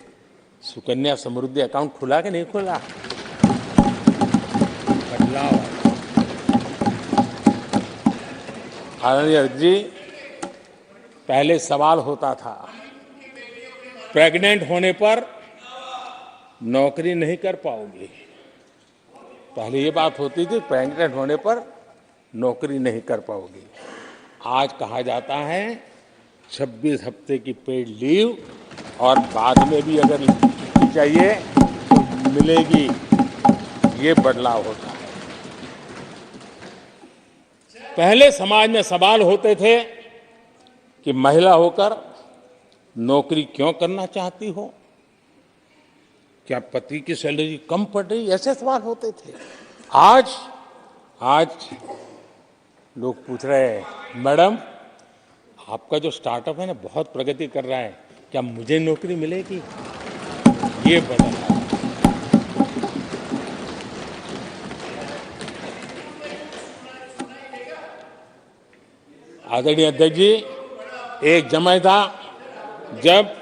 सुकन्या समृद्धि अकाउंट खुला कि नहीं खुला। बदलाव। आदरणीय जी, पहले सवाल होता था प्रेग्नेंट होने पर नौकरी नहीं कर पाओगे। पहले ये बात होती थी प्रेग्नेंट होने पर नौकरी नहीं कर पाओगे। आज कहा जाता है 26 हफ्ते की पेड लीव और बाद में भी अगर चाहिए तो मिलेगी। ये बदलाव होता है। पहले समाज में सवाल होते थे कि महिला होकर नौकरी क्यों करना चाहती हो, क्या पति की सैलरी कम पड़ रही, ऐसे सवाल होते थे। आज लोग पूछ रहे हैं, मैडम आपका जो स्टार्टअप है ना बहुत प्रगति कर रहा है, क्या मुझे नौकरी मिलेगी। ये बदला। आदरणीय अध्यक्ष जी, एक समय था जब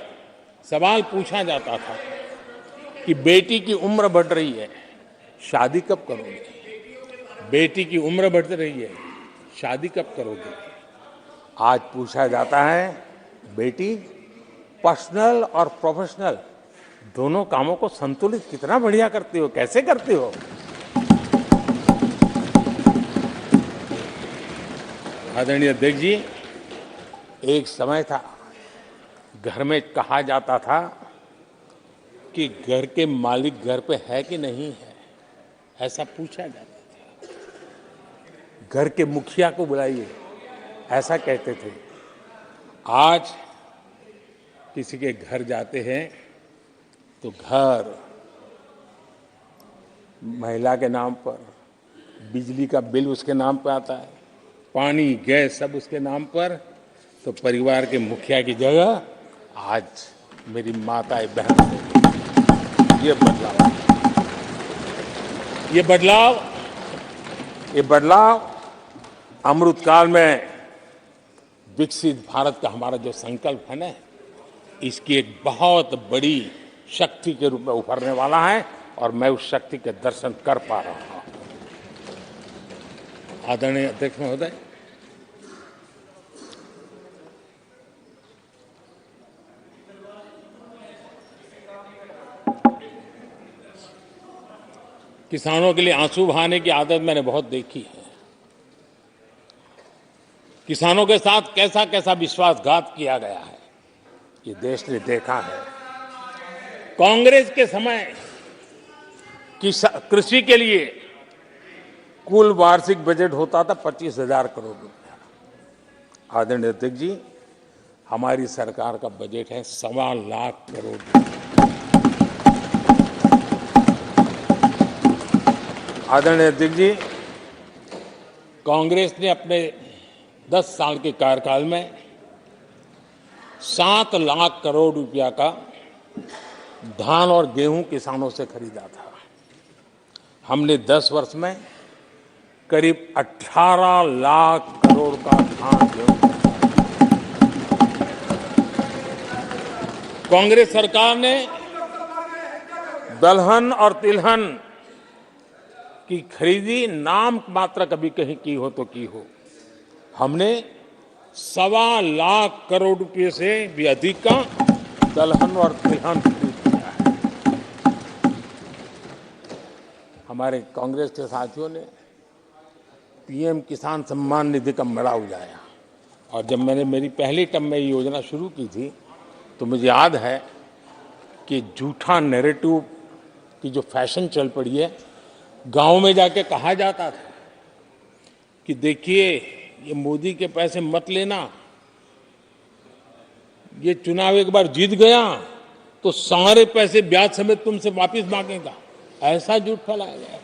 सवाल पूछा जाता था कि बेटी की उम्र बढ़ रही है, शादी कब करोगे। बेटी की उम्र बढ़ रही है, शादी कब करोगे। आज पूछा जाता है, बेटी पर्सनल और प्रोफेशनल दोनों कामों को संतुलित कितना बढ़िया करती हो, कैसे करती हो। आदरणीय अध्यक्ष जी, एक समय था घर में कहा जाता था कि घर के मालिक घर पे है कि नहीं है, ऐसा पूछा जाता था। घर के मुखिया को बुलाइए, ऐसा कहते थे। आज किसी के घर जाते हैं तो घर महिला के नाम पर, बिजली का बिल उसके नाम पर आता है, पानी गैस सब उसके नाम पर। तो परिवार के मुखिया की जगह आज मेरी माताएं बहन। ये बदलाव अमृतकाल में विकसित भारत का हमारा जो संकल्प है ना, इसकी एक बहुत बड़ी शक्ति के रूप में उभरने वाला है और मैं उस शक्ति के दर्शन कर पा रहा हूं। आदरणीय अध्यक्ष महोदय, किसानों के लिए आंसू बहाने की आदत मैंने बहुत देखी है। किसानों के साथ कैसा कैसा विश्वासघात किया गया है, ये देश ने देखा है। कांग्रेस के समय कृषि के लिए कुल वार्षिक बजट होता था 25,000 करोड़ रुपया। आदरणीय अध्यक्ष जी, हमारी सरकार का बजट है 1.25 लाख करोड़ रुपया। आदरणीय अध्यक्ष जी, कांग्रेस ने अपने 10 साल के कार्यकाल में 7 लाख करोड़ रुपया का धान और गेहूं किसानों से खरीदा था। हमने 10 वर्ष में करीब 18 लाख करोड़ का धान गेहूं। कांग्रेस सरकार ने दलहन और तिलहन की खरीदी नाम मात्र कभी कहीं की हो तो की हो, हमने 1.25 करोड़ रुपए से भी अधिक का दलहन और तिलहन खरीद किया है। हमारे कांग्रेस के साथियों ने पीएम किसान सम्मान निधि का मड़ा उड़ाया, और जब मैंने मेरी पहली टर्म में ये योजना शुरू की थी तो मुझे याद है कि झूठा नैरेटिव की जो फैशन चल पड़ी है, गांव में जाके कहा जाता था कि देखिए ये मोदी के पैसे मत लेना, ये चुनाव एक बार जीत गया तो सारे पैसे ब्याज समेत तुमसे वापस मांगेगा। ऐसा झूठ फैलाया गया था,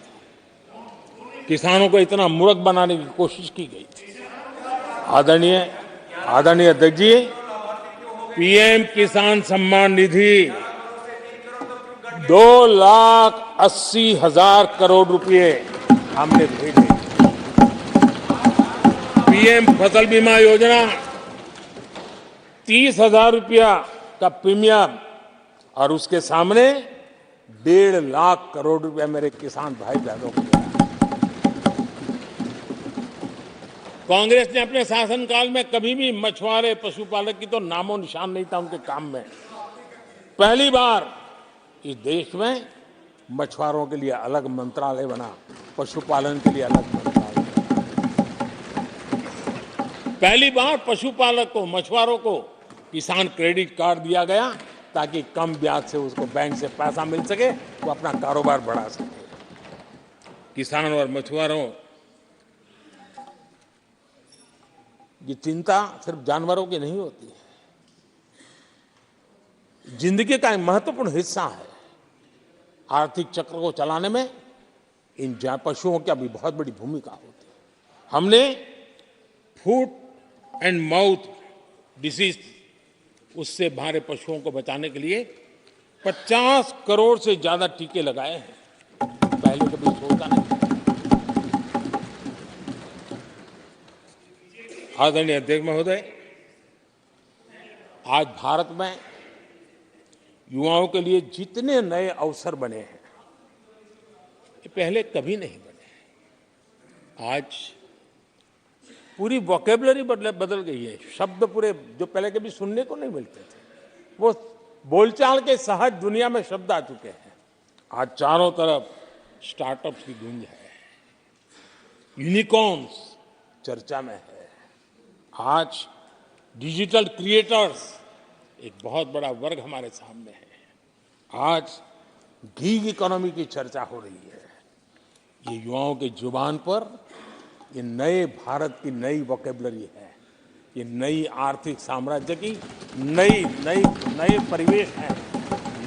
किसानों को इतना मूर्ख बनाने की कोशिश की गई थी। आदरणीय अध्यक्ष जी, पीएम किसान सम्मान निधि 2,80,000 करोड़ रुपए हमने भेजे। पीएम फसल बीमा योजना 30,000 रुपया का प्रीमियम, और उसके सामने 1.5 लाख करोड़ रुपया मेरे किसान भाई बहनों को दिया। कांग्रेस ने अपने शासनकाल में कभी भी मछुआरे पशुपालक की तो नामो निशान नहीं था उनके काम में। पहली बार इस देश में मछुआरों के लिए अलग मंत्रालय बना, पशुपालन के लिए अलग मंत्रालय बना। पहली बार पशुपालक को, मछुआरों को किसान क्रेडिट कार्ड दिया गया ताकि कम ब्याज से उसको बैंक से पैसा मिल सके, वो अपना कारोबार बढ़ा सके। किसान और मछुआरों की चिंता सिर्फ जानवरों की नहीं होती है, जिंदगी का एक महत्वपूर्ण हिस्सा है। आर्थिक चक्र को चलाने में इन पशुओं की भी बहुत बड़ी भूमिका होती है। हमने फुट एंड माउथ डिसीज, उससे हमारे पशुओं को बचाने के लिए 50 करोड़ से ज्यादा टीके लगाए हैं, पहले कभी सोचा नहीं। आदरणीय अध्यक्ष महोदय, आज भारत में युवाओं के लिए जितने नए अवसर बने हैं, ये पहले कभी नहीं बने। आज पूरी वोकेबलरी बदल गई है, शब्द पूरे जो पहले कभी सुनने को नहीं मिलते थे, वो बोलचाल के सहज दुनिया में शब्द आ चुके हैं। आज चारों तरफ स्टार्टअप्स की गूंज है, यूनिकॉर्न्स चर्चा में है। आज डिजिटल क्रिएटर्स एक बहुत बड़ा वर्ग हमारे सामने है। आज गीग इकोनॉमी की चर्चा हो रही है। ये युवाओं के जुबान पर ये नए भारत की नई वोकेबलरी है, ये नई आर्थिक साम्राज्य की नए परिवेश है,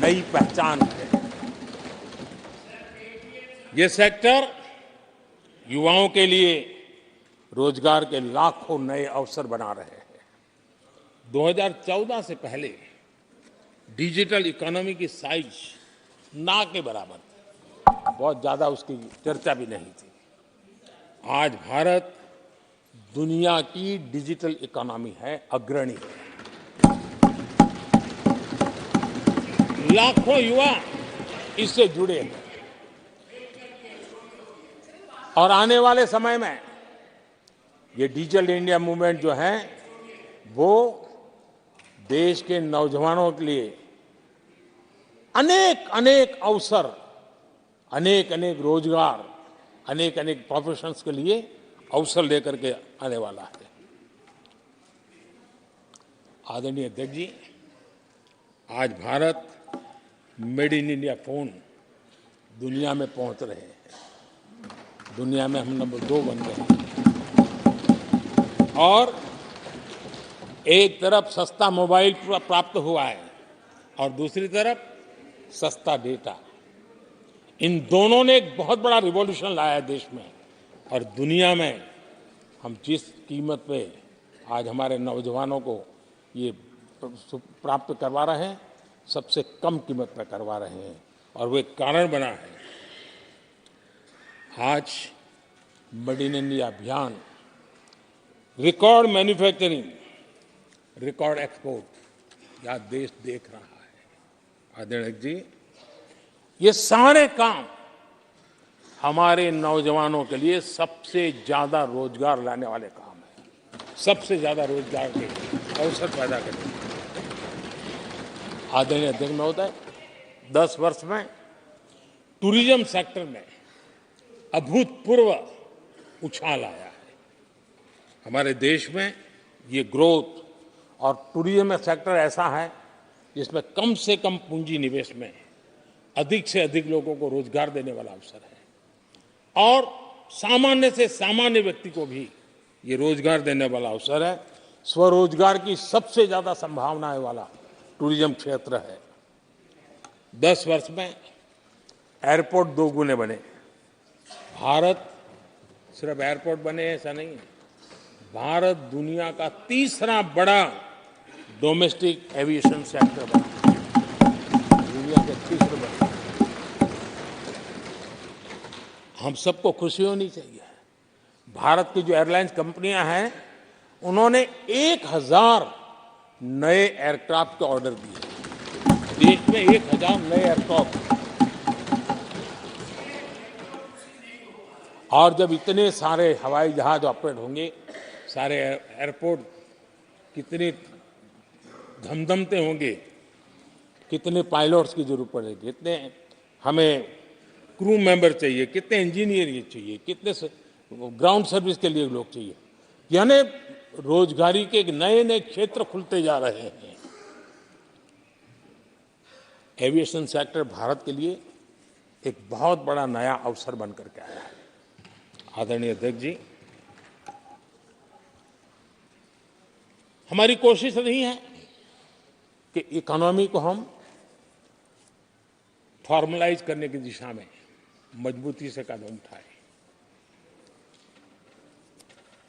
नई पहचान है। ये सेक्टर युवाओं के लिए रोजगार के लाखों नए अवसर बना रहे हैं। 2014 से पहले डिजिटल इकोनॉमी की साइज ना के बराबर थी, बहुत ज्यादा उसकी चर्चा भी नहीं थी। आज भारत दुनिया की डिजिटल इकोनॉमी है, अग्रणी है। लाखों युवा इससे जुड़े हैं, और आने वाले समय में ये डिजिटल इंडिया मूवमेंट जो है वो देश के नौजवानों के लिए अनेक अवसर, अनेक रोजगार, अनेक प्रोफेशंस के लिए अवसर लेकर के आने वाला है। आदरणीय अध्यक्ष जी, आज Bharat made in India phone दुनिया में पहुंच रहे हैं। दुनिया में हम नंबर 2 बन गए हैं, और एक तरफ सस्ता मोबाइल प्राप्त हुआ है और दूसरी तरफ सस्ता डेटा। इन दोनों ने एक बहुत बड़ा रिवॉल्यूशन लाया है देश में, और दुनिया में हम जिस कीमत पे आज हमारे नौजवानों को ये प्राप्त करवा रहे हैं, सबसे कम कीमत पर करवा रहे हैं, और वो एक कारण बना है। आज मेड इन इंडिया अभियान, रिकॉर्ड मैन्युफैक्चरिंग, रिकॉर्ड एक्सपोर्ट, यह देश देख रहा है। आदरणीय जी, ये सारे काम हमारे नौजवानों के लिए सबसे ज्यादा रोजगार लाने वाले काम हैं, सबसे ज्यादा रोजगार के अवसर पैदा करेंगे। आदरणीय अध्यक्ष महोदय, 10 वर्ष में टूरिज्म सेक्टर में अभूतपूर्व उछाल आया है। हमारे देश में ये ग्रोथ और टूरिज्म सेक्टर ऐसा है जिसमें कम से कम पूंजी निवेश में अधिक से अधिक लोगों को रोजगार देने वाला अवसर है और सामान्य से सामान्य व्यक्ति को भी ये रोजगार देने वाला अवसर है। स्वरोजगार की सबसे ज्यादा संभावनाएं वाला टूरिज्म क्षेत्र है। 10 वर्ष में एयरपोर्ट 2 गुने बने। भारत सिर्फ एयरपोर्ट बने ऐसा नहीं है, भारत दुनिया का तीसरा बड़ा डोमेस्टिक एविएशन सेक्टर बना, दुनिया के तीसरे बड़े। हम सबको खुशी होनी चाहिए। भारत की जो एयरलाइंस कंपनियां हैं उन्होंने 1000 नए एयरक्राफ्ट के ऑर्डर दिए। देश में 1000 नए एयरक्राफ्ट, और जब इतने सारे हवाई जहाज ऑपरेट होंगे, सारे एयरपोर्ट कितने धमधमते होंगे, कितने पायलट्स की जरूरत पड़ेगी, कितने हमें क्रू मेंबर चाहिए, कितने इंजीनियर चाहिए, कितने ग्राउंड सर्विस के लिए लोग चाहिए। यानी रोजगारी के नए नए क्षेत्र खुलते जा रहे हैं। एविएशन सेक्टर भारत के लिए एक बहुत बड़ा नया अवसर बनकर के आया है। आदरणीय अध्यक्ष जी, हमारी कोशिश नहीं है कि इकोनॉमी को हम फॉर्मलाइज करने की दिशा में मजबूती से कदम उठाए,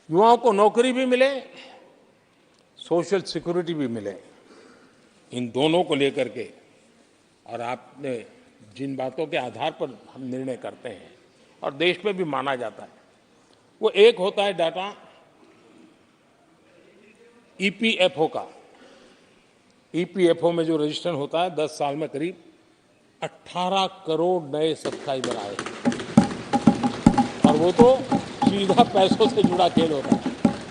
युवाओं को नौकरी भी मिले, सोशल सिक्योरिटी भी मिले। इन दोनों को लेकर के और आपने जिन बातों के आधार पर हम निर्णय करते हैं और देश में भी माना जाता है, वो एक होता है डाटा ईपीएफओ का। ईपीएफओ में जो रजिस्ट्रेशन होता है 10 साल में करीब 18 करोड़ नए सब्सक्राइबर आए, और वो तो सीधा पैसों से जुड़ा खेल होता है,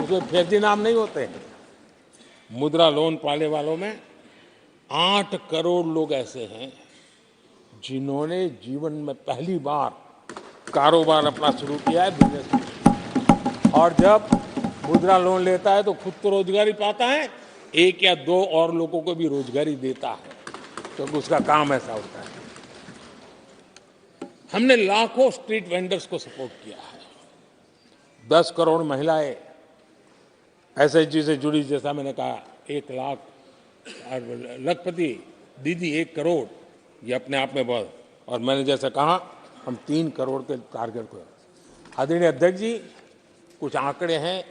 उसमें फर्जी नाम नहीं होते हैं। मुद्रा लोन पाने वालों में 8 करोड़ लोग ऐसे हैं जिन्होंने जीवन में पहली बार कारोबार अपना शुरू किया है, बिजनेस। और जब मुद्रा लोन लेता है तो खुद तो रोजगारी पाता है, 1 या 2 और लोगों को भी रोजगारी देता है, क्योंकि तो उसका काम ऐसा होता है। हमने लाखों स्ट्रीट वेंडर्स को सपोर्ट किया है। 10 करोड़ महिलाएं एसएचजी से जुड़ी, जैसा मैंने कहा 1 लाख, और लखपति दीदी 1 करोड़, ये अपने आप में बहुत। और मैंने जैसा कहा हम 3 करोड़ के टारगेट को। आदरणीय अध्यक्ष जी, कुछ आंकड़े हैं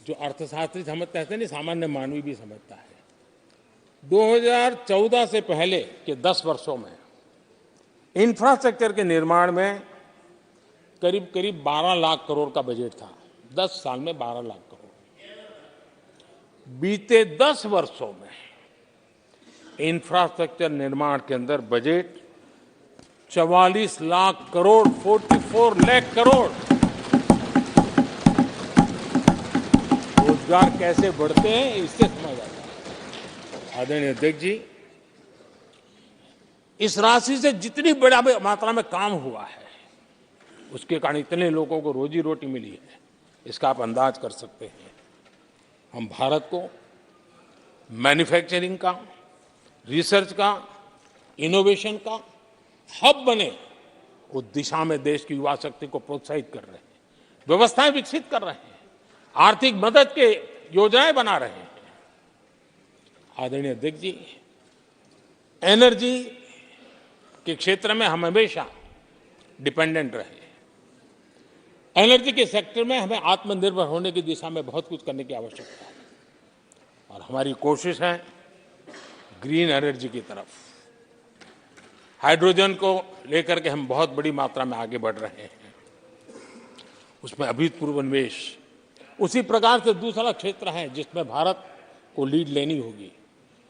जो अर्थशास्त्री समझते हैं, नहीं सामान्य मानवी भी समझता है। 2014 से पहले के 10 वर्षों में इंफ्रास्ट्रक्चर के निर्माण में करीब करीब 12 लाख करोड़ का बजट था। 10 साल में 12 लाख करोड़। बीते 10 वर्षों में इंफ्रास्ट्रक्चर निर्माण के अंदर बजट 44 लाख करोड़, 44 लाख करोड़। रोजगार कैसे बढ़ते हैं इससे समझ आता है। आदरणीय अध्यक्ष जी, इस राशि से जितनी बड़ा मात्रा में काम हुआ है, उसके कारण इतने लोगों को रोजी रोटी मिली है, इसका आप अंदाज कर सकते हैं। हम भारत को मैन्युफैक्चरिंग का, रिसर्च का, इनोवेशन का हब बने, उस दिशा में देश की युवा शक्ति को प्रोत्साहित कर रहे हैं, व्यवस्थाएं विकसित कर रहे हैं, आर्थिक मदद के योजनाएं बना रहे हैं। आदरणीय अध्यक्ष जी, एनर्जी के क्षेत्र में हम हमेशा डिपेंडेंट रहे। एनर्जी के सेक्टर में हमें आत्मनिर्भर होने की दिशा में बहुत कुछ करने की आवश्यकता है, और हमारी कोशिश है ग्रीन एनर्जी की तरफ। हाइड्रोजन को लेकर के हम बहुत बड़ी मात्रा में आगे बढ़ रहे हैं, उसमें अभूतपूर्व निवेश। उसी प्रकार से दूसरा क्षेत्र है जिसमें भारत को लीड लेनी होगी,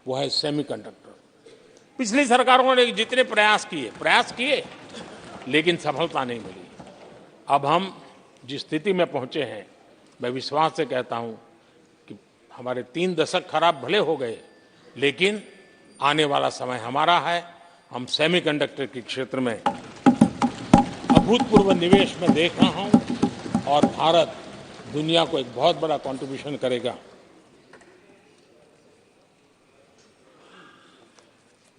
वो है सेमीकंडक्टर। पिछली सरकारों ने जितने प्रयास किए लेकिन सफलता नहीं मिली। अब हम जिस स्थिति में पहुंचे हैं, मैं विश्वास से कहता हूं कि हमारे 3 दशक खराब भले हो गए, लेकिन आने वाला समय हमारा है। हम सेमीकंडक्टर के क्षेत्र में अभूतपूर्व निवेश में देख रहा हूं और भारत दुनिया को एक बहुत बड़ा कंट्रीब्यूशन करेगा।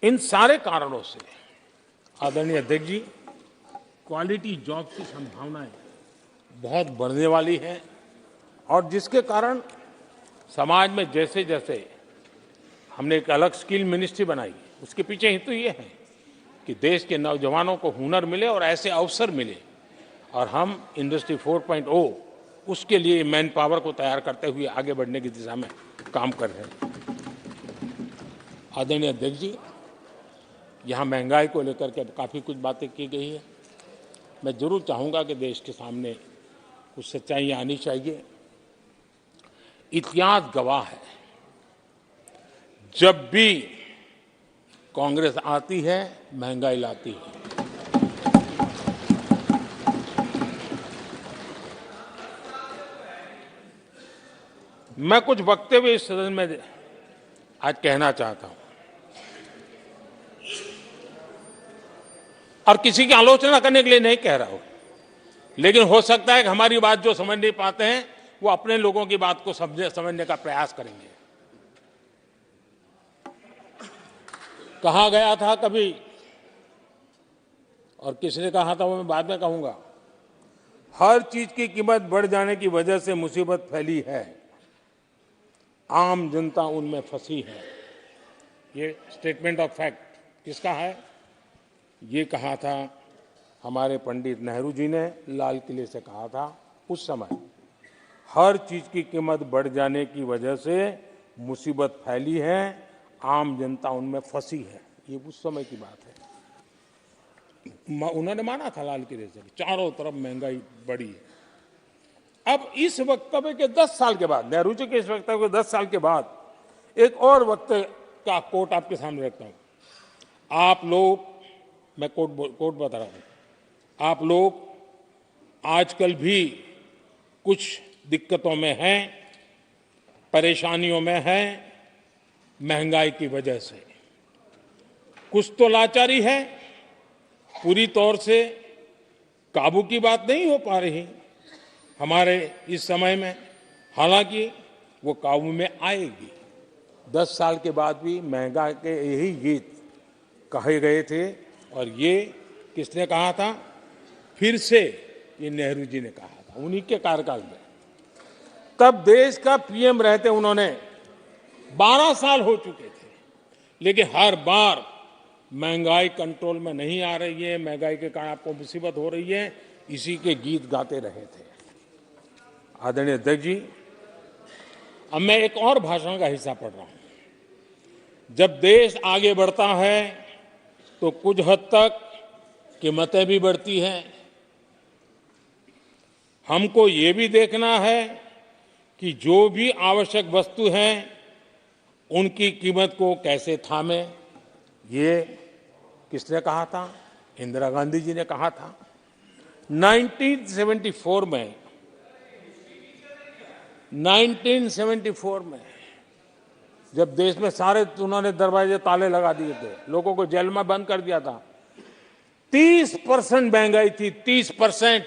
इन सारे कारणों से आदरणीय अध्यक्ष जी, क्वालिटी जॉब की संभावनाएं बहुत बढ़ने वाली हैं और जिसके कारण समाज में जैसे जैसे हमने एक अलग स्किल मिनिस्ट्री बनाई, उसके पीछे हेतु ये है कि देश के नौजवानों को हुनर मिले और ऐसे अवसर मिले, और हम इंडस्ट्री 4.0 उसके लिए मैन पावर को तैयार करते हुए आगे बढ़ने की दिशा में काम कर रहे हैं। आदरणीय अध्यक्ष जी, यहाँ महंगाई को लेकर के काफ़ी कुछ बातें की गई है। मैं जरूर चाहूँगा कि देश के सामने कुछ सच्चाइयाँ आनी चाहिए। इतिहास गवाह है, जब भी कांग्रेस आती है महंगाई लाती है। मैं कुछ वक्तव्य इस सदन में आज कहना चाहता हूं और किसी की आलोचना करने के लिए नहीं कह रहा हूं, लेकिन हो सकता है कि हमारी बात जो समझ नहीं पाते हैं वो अपने लोगों की बात को समझने का प्रयास करेंगे। कहा गया था कभी, और किसने कहा था वो मैं बाद में कहूंगा, हर चीज की कीमत बढ़ जाने की वजह से मुसीबत फैली है, आम जनता उनमें फंसी है। ये स्टेटमेंट ऑफ फैक्ट किसका है? ये कहा था हमारे पंडित नेहरू जी ने, लाल किले से कहा था उस समय। हर चीज की कीमत बढ़ जाने की वजह से मुसीबत फैली है, आम जनता उनमें फंसी है। ये उस समय की बात है। उन्होंने माना था लाल किले से, चारों तरफ महंगाई बढ़ी है। अब इस वक्तव्य के 10 साल के बाद, नेहरू जी के इस वक्तव्य के 10 साल के बाद, एक और वक्तव्य का कोट आपके सामने रखता हूं। आप लोग, मैं कोट बता रहा हूं, आप लोग आजकल भी कुछ दिक्कतों में हैं, परेशानियों में हैं महंगाई की वजह से। कुछ तो लाचारी है, पूरी तौर से काबू की बात नहीं हो पा रही हमारे इस समय में, हालांकि वो काबू में आएगी। 10 साल के बाद भी महंगाई के यही गीत कहे गए थे, और ये किसने कहा था? फिर से ये नेहरू जी ने कहा था उन्हीं के कार्यकाल में। तब देश का पीएम रहते उन्होंने 12 साल हो चुके थे, लेकिन हर बार महंगाई कंट्रोल में नहीं आ रही है, महंगाई के कारण आपको मुसीबत हो रही है, इसी के गीत गाते रहे थे। आदरणीय अध्यक्ष जी, अब मैं एक और भाषण का हिस्सा पढ़ रहा हूं। जब देश आगे बढ़ता है तो कुछ हद तक कीमतें भी बढ़ती हैं। हमको ये भी देखना है कि जो भी आवश्यक वस्तु हैं उनकी कीमत को कैसे थामे। ये किसने कहा था? इंदिरा गांधी जी ने कहा था। 1974 में जब देश में सारे उन्होंने दरवाजे ताले लगा दिए थे, लोगों को जेल में बंद कर दिया था, 30% महंगाई थी, 30%।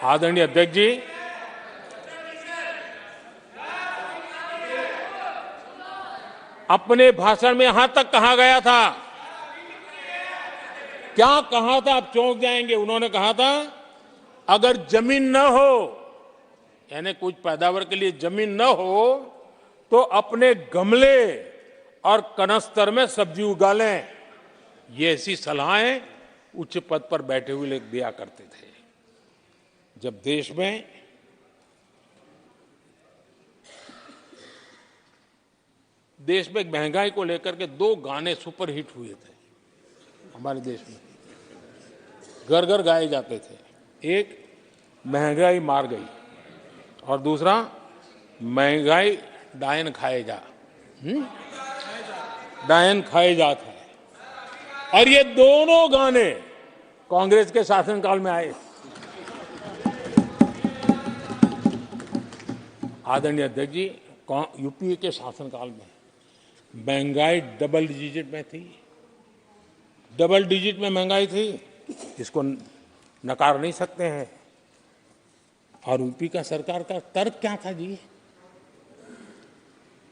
आदरणीय अध्यक्ष जी, अपने भाषण में यहां तक कहा गया था, क्या कहा था? आप चौंक जाएंगे। उन्होंने कहा था अगर जमीन न हो, यानी कुछ पैदावार के लिए जमीन न हो, तो अपने गमले और कनस्तर में सब्जी उगा लें। ये ऐसी सलाहें उच्च पद पर बैठे हुए लोग दिया करते थे। जब देश में महंगाई को लेकर के 2 गाने सुपर हिट हुए थे हमारे देश में, घर घर गाए जाते थे। एक महंगाई मार गई और दूसरा महंगाई डायन खाए जा, डायन खाए जात है। और ये दोनों गाने कांग्रेस के शासनकाल में आए। आदरणीय अध्यक्ष जी, यूपीए के शासनकाल में महंगाई डबल डिजिट में थी, डबल डिजिट में महंगाई थी, इसको नकार नहीं सकते हैं। और यूपी का सरकार का तर्क क्या था जी?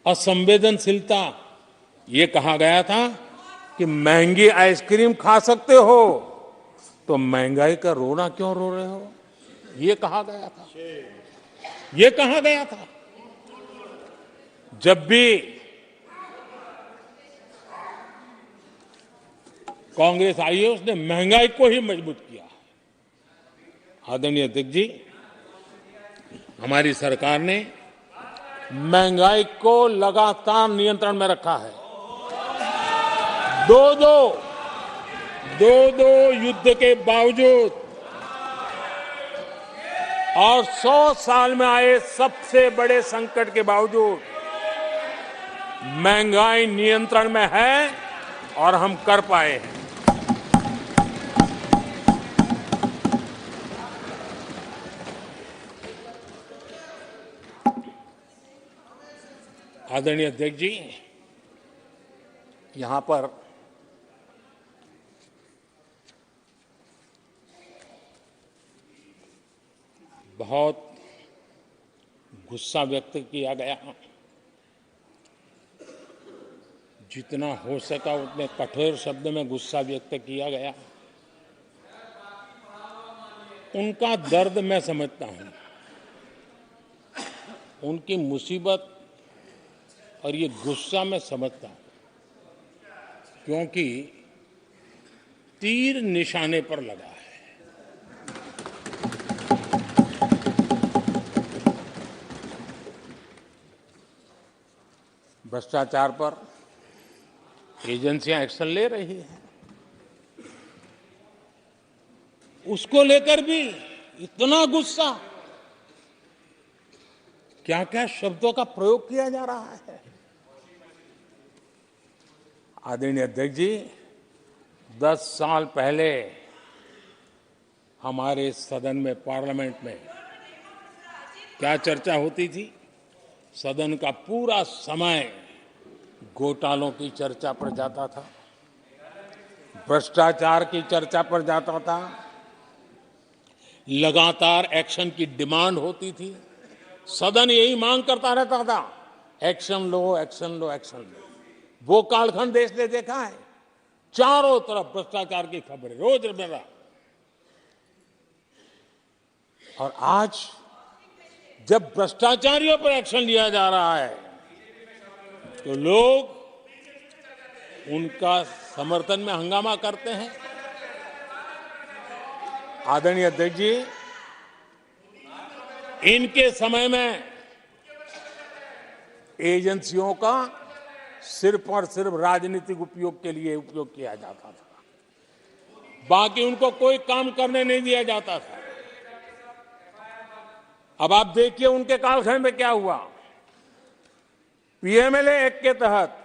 असंवेदनशीलता। ये कहा गया था कि महंगी आइसक्रीम खा सकते हो तो महंगाई का रोना क्यों रो रहे हो, ये कहा गया था, ये कहा गया था। जब भी कांग्रेस आई है उसने महंगाई को ही मजबूत किया। आदरणीय अध्यक्ष जी, हमारी सरकार ने महंगाई को लगातार नियंत्रण में रखा है। दो दो युद्ध के बावजूद और 100 साल में आए सबसे बड़े संकट के बावजूद महंगाई नियंत्रण में है और हम कर पाए हैं। आदरणीय अध्यक्ष जी, यहां पर बहुत गुस्सा व्यक्त किया गया। जितना हो सका उतने कठोर शब्द में गुस्सा व्यक्त किया गया। उनका दर्द मैं समझता हूं, उनकी मुसीबत और ये गुस्सा मैं समझता हूं, क्योंकि तीर निशाने पर लगा है। भ्रष्टाचार पर एजेंसियां एक्शन ले रही हैं, उसको लेकर भी इतना गुस्सा, क्या क्या शब्दों का प्रयोग किया जा रहा है। आदरणीय अध्यक्ष जी, 10 साल पहले हमारे सदन में, पार्लियामेंट में क्या चर्चा होती थी? सदन का पूरा समय घोटालों की चर्चा पर जाता था, भ्रष्टाचार की चर्चा पर जाता था, लगातार एक्शन की डिमांड होती थी। सदन यही मांग करता रहता था, एक्शन लो, एक्शन लो, एक्शन लो। वो कालखंड देश ने देखा है, चारों तरफ भ्रष्टाचार की खबरें रोजमर्रा। और आज जब भ्रष्टाचारियों पर एक्शन लिया जा रहा है तो लोग उनका समर्थन में हंगामा करते हैं। आदरणीय अध्यक्ष जी, इनके समय में एजेंसियों का सिर्फ और सिर्फ राजनीतिक उपयोग के लिए उपयोग किया जाता था, बाकी उनको कोई काम करने नहीं दिया जाता था। अब आप देखिए उनके कालखंड में क्या हुआ। पीएमएलए एक्ट के तहत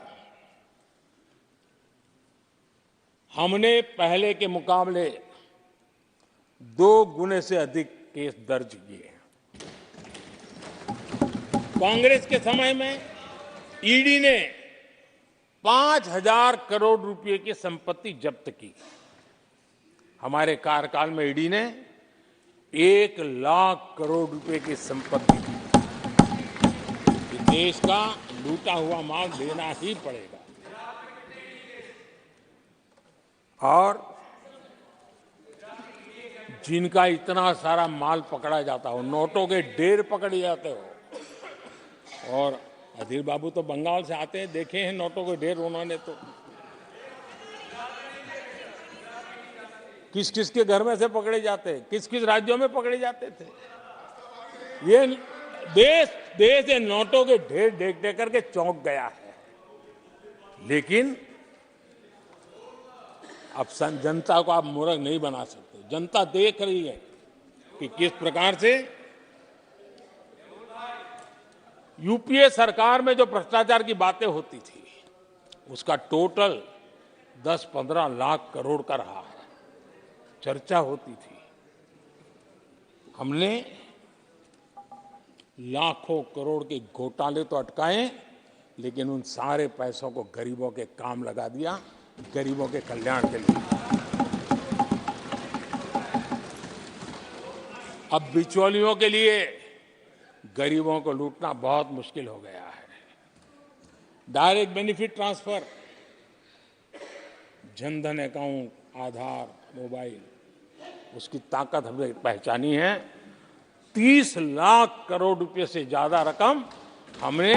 हमने पहले के मुकाबले 2 गुने से अधिक केस दर्ज किए। कांग्रेस के समय में ईडी ने 5,000 करोड़ रुपए की संपत्ति जब्त की। हमारे कार्यकाल में ईडी ने 1 लाख करोड़ रुपए की संपत्ति दी। देश का लूटा हुआ माल देना ही पड़ेगा। और जिनका इतना सारा माल पकड़ा जाता हो, नोटों के ढेर पकड़े जाते हो, और अधीर बाबू तो बंगाल से आते हैं, देखे हैं नोटों के ढेर उन्होंने तो किस किस के घर में से पकड़े जाते, किस किस राज्यों में पकड़े जाते थे। ये देश नोटों के ढेर देख देख करके चौंक गया है। लेकिन अब जनता को आप मूर्ख नहीं बना सकते। जनता देख रही है कि किस प्रकार से यूपीए सरकार में जो भ्रष्टाचार की बातें होती थी उसका टोटल 10-15 लाख करोड़ का रहा है, चर्चा होती थी। हमने लाखों करोड़ के घोटाले तो अटकाए, लेकिन उन सारे पैसों को गरीबों के काम लगा दिया, गरीबों के कल्याण के लिए। अब बिचौलियों के लिए गरीबों को लूटना बहुत मुश्किल हो गया है। Direct benefit transfer, Jandhan account, Aadhaar, mobile, उसकी ताकत हमने पहचानी है। 30 लाख करोड़ रुपए से ज्यादा रकम हमने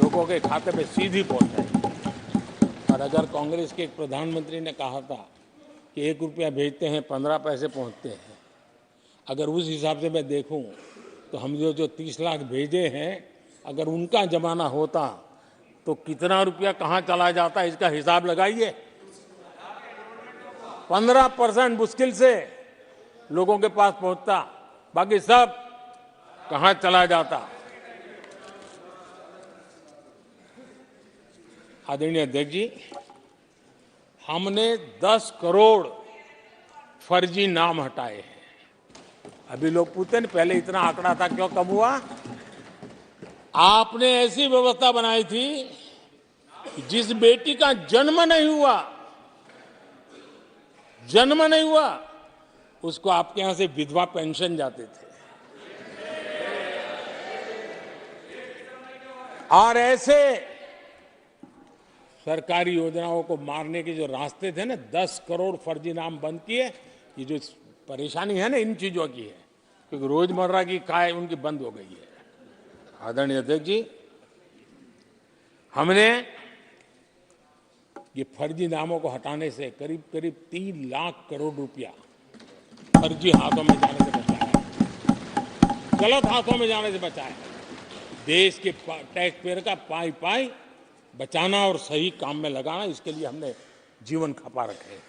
लोगों के खाते में सीधी पहुंचाई। और अगर कांग्रेस के एक प्रधानमंत्री ने कहा था कि 1 रुपया भेजते हैं 15 पैसे पहुंचते हैं, अगर उस हिसाब से मैं देखूं तो हम जो 30 लाख भेजे हैं, अगर उनका जमाना होता तो कितना रुपया कहां चला जाता, इसका हिसाब लगाइए। 15% मुश्किल से लोगों के पास पहुंचता, बाकी सब कहां चला जाता। आदरणीय अध्यक्ष जी, हमने 10 करोड़ फर्जी नाम हटाए हैं। अभी लोग पूछते हैं पहले इतना आंकड़ा था, क्यों कम हुआ? आपने ऐसी व्यवस्था बनाई थी कि जिस बेटी का जन्म नहीं हुआ उसको आपके यहां से विधवा पेंशन जाते थे। और ऐसे सरकारी योजनाओं को मारने के जो रास्ते थे ना, 10 करोड़ फर्जी नाम बंद किए। ये जो परेशानी है ना इन चीजों की है, क्योंकि रोजमर्रा की काय उनकी बंद हो गई है। आदरणीय अध्यक्ष जी, हमने ये फर्जी नामों को हटाने से करीब 3 लाख करोड़ रुपया फर्जी हाथों में जाने से बचाया, गलत हाथों में जाने से बचाया। देश के टैक्स पेयर का पाई बचाना और सही काम में लगाना, इसके लिए हमने जीवन खपा रखे हैं।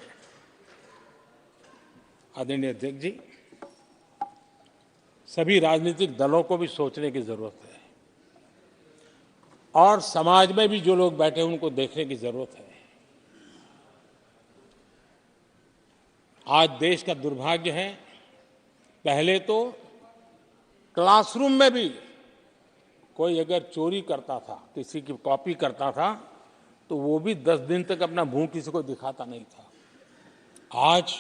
आदरणीय अध्यक्ष जी, सभी राजनीतिक दलों को भी सोचने की जरूरत है और समाज में भी जो लोग बैठे हैं उनको देखने की जरूरत है। आज देश का दुर्भाग्य है, पहले तो क्लासरूम में भी कोई अगर चोरी करता था, किसी की कॉपी करता था, तो वो भी 10 दिन तक अपना मुंह किसी को दिखाता नहीं था। आज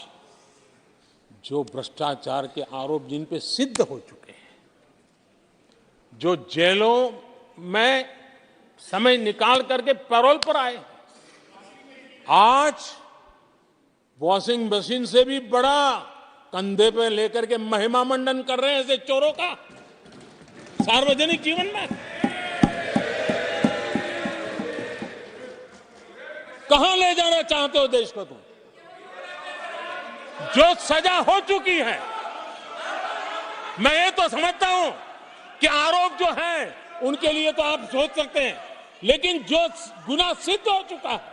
जो भ्रष्टाचार के आरोप जिन पे सिद्ध हो चुके हैं, जो जेलों में समय निकाल करके पैरोल पर आए, आज वॉशिंग मशीन से भी बड़ा कंधे पे लेकर के महिमा मंडन कर रहे हैं ऐसे चोरों का सार्वजनिक जीवन में। कहां ले जाना चाहते हो देश को तुम? जो सजा हो चुकी है, मैं ये तो समझता हूं कि आरोप जो है उनके लिए तो आप सोच सकते हैं, लेकिन जो गुनाह सिद्ध हो चुका है,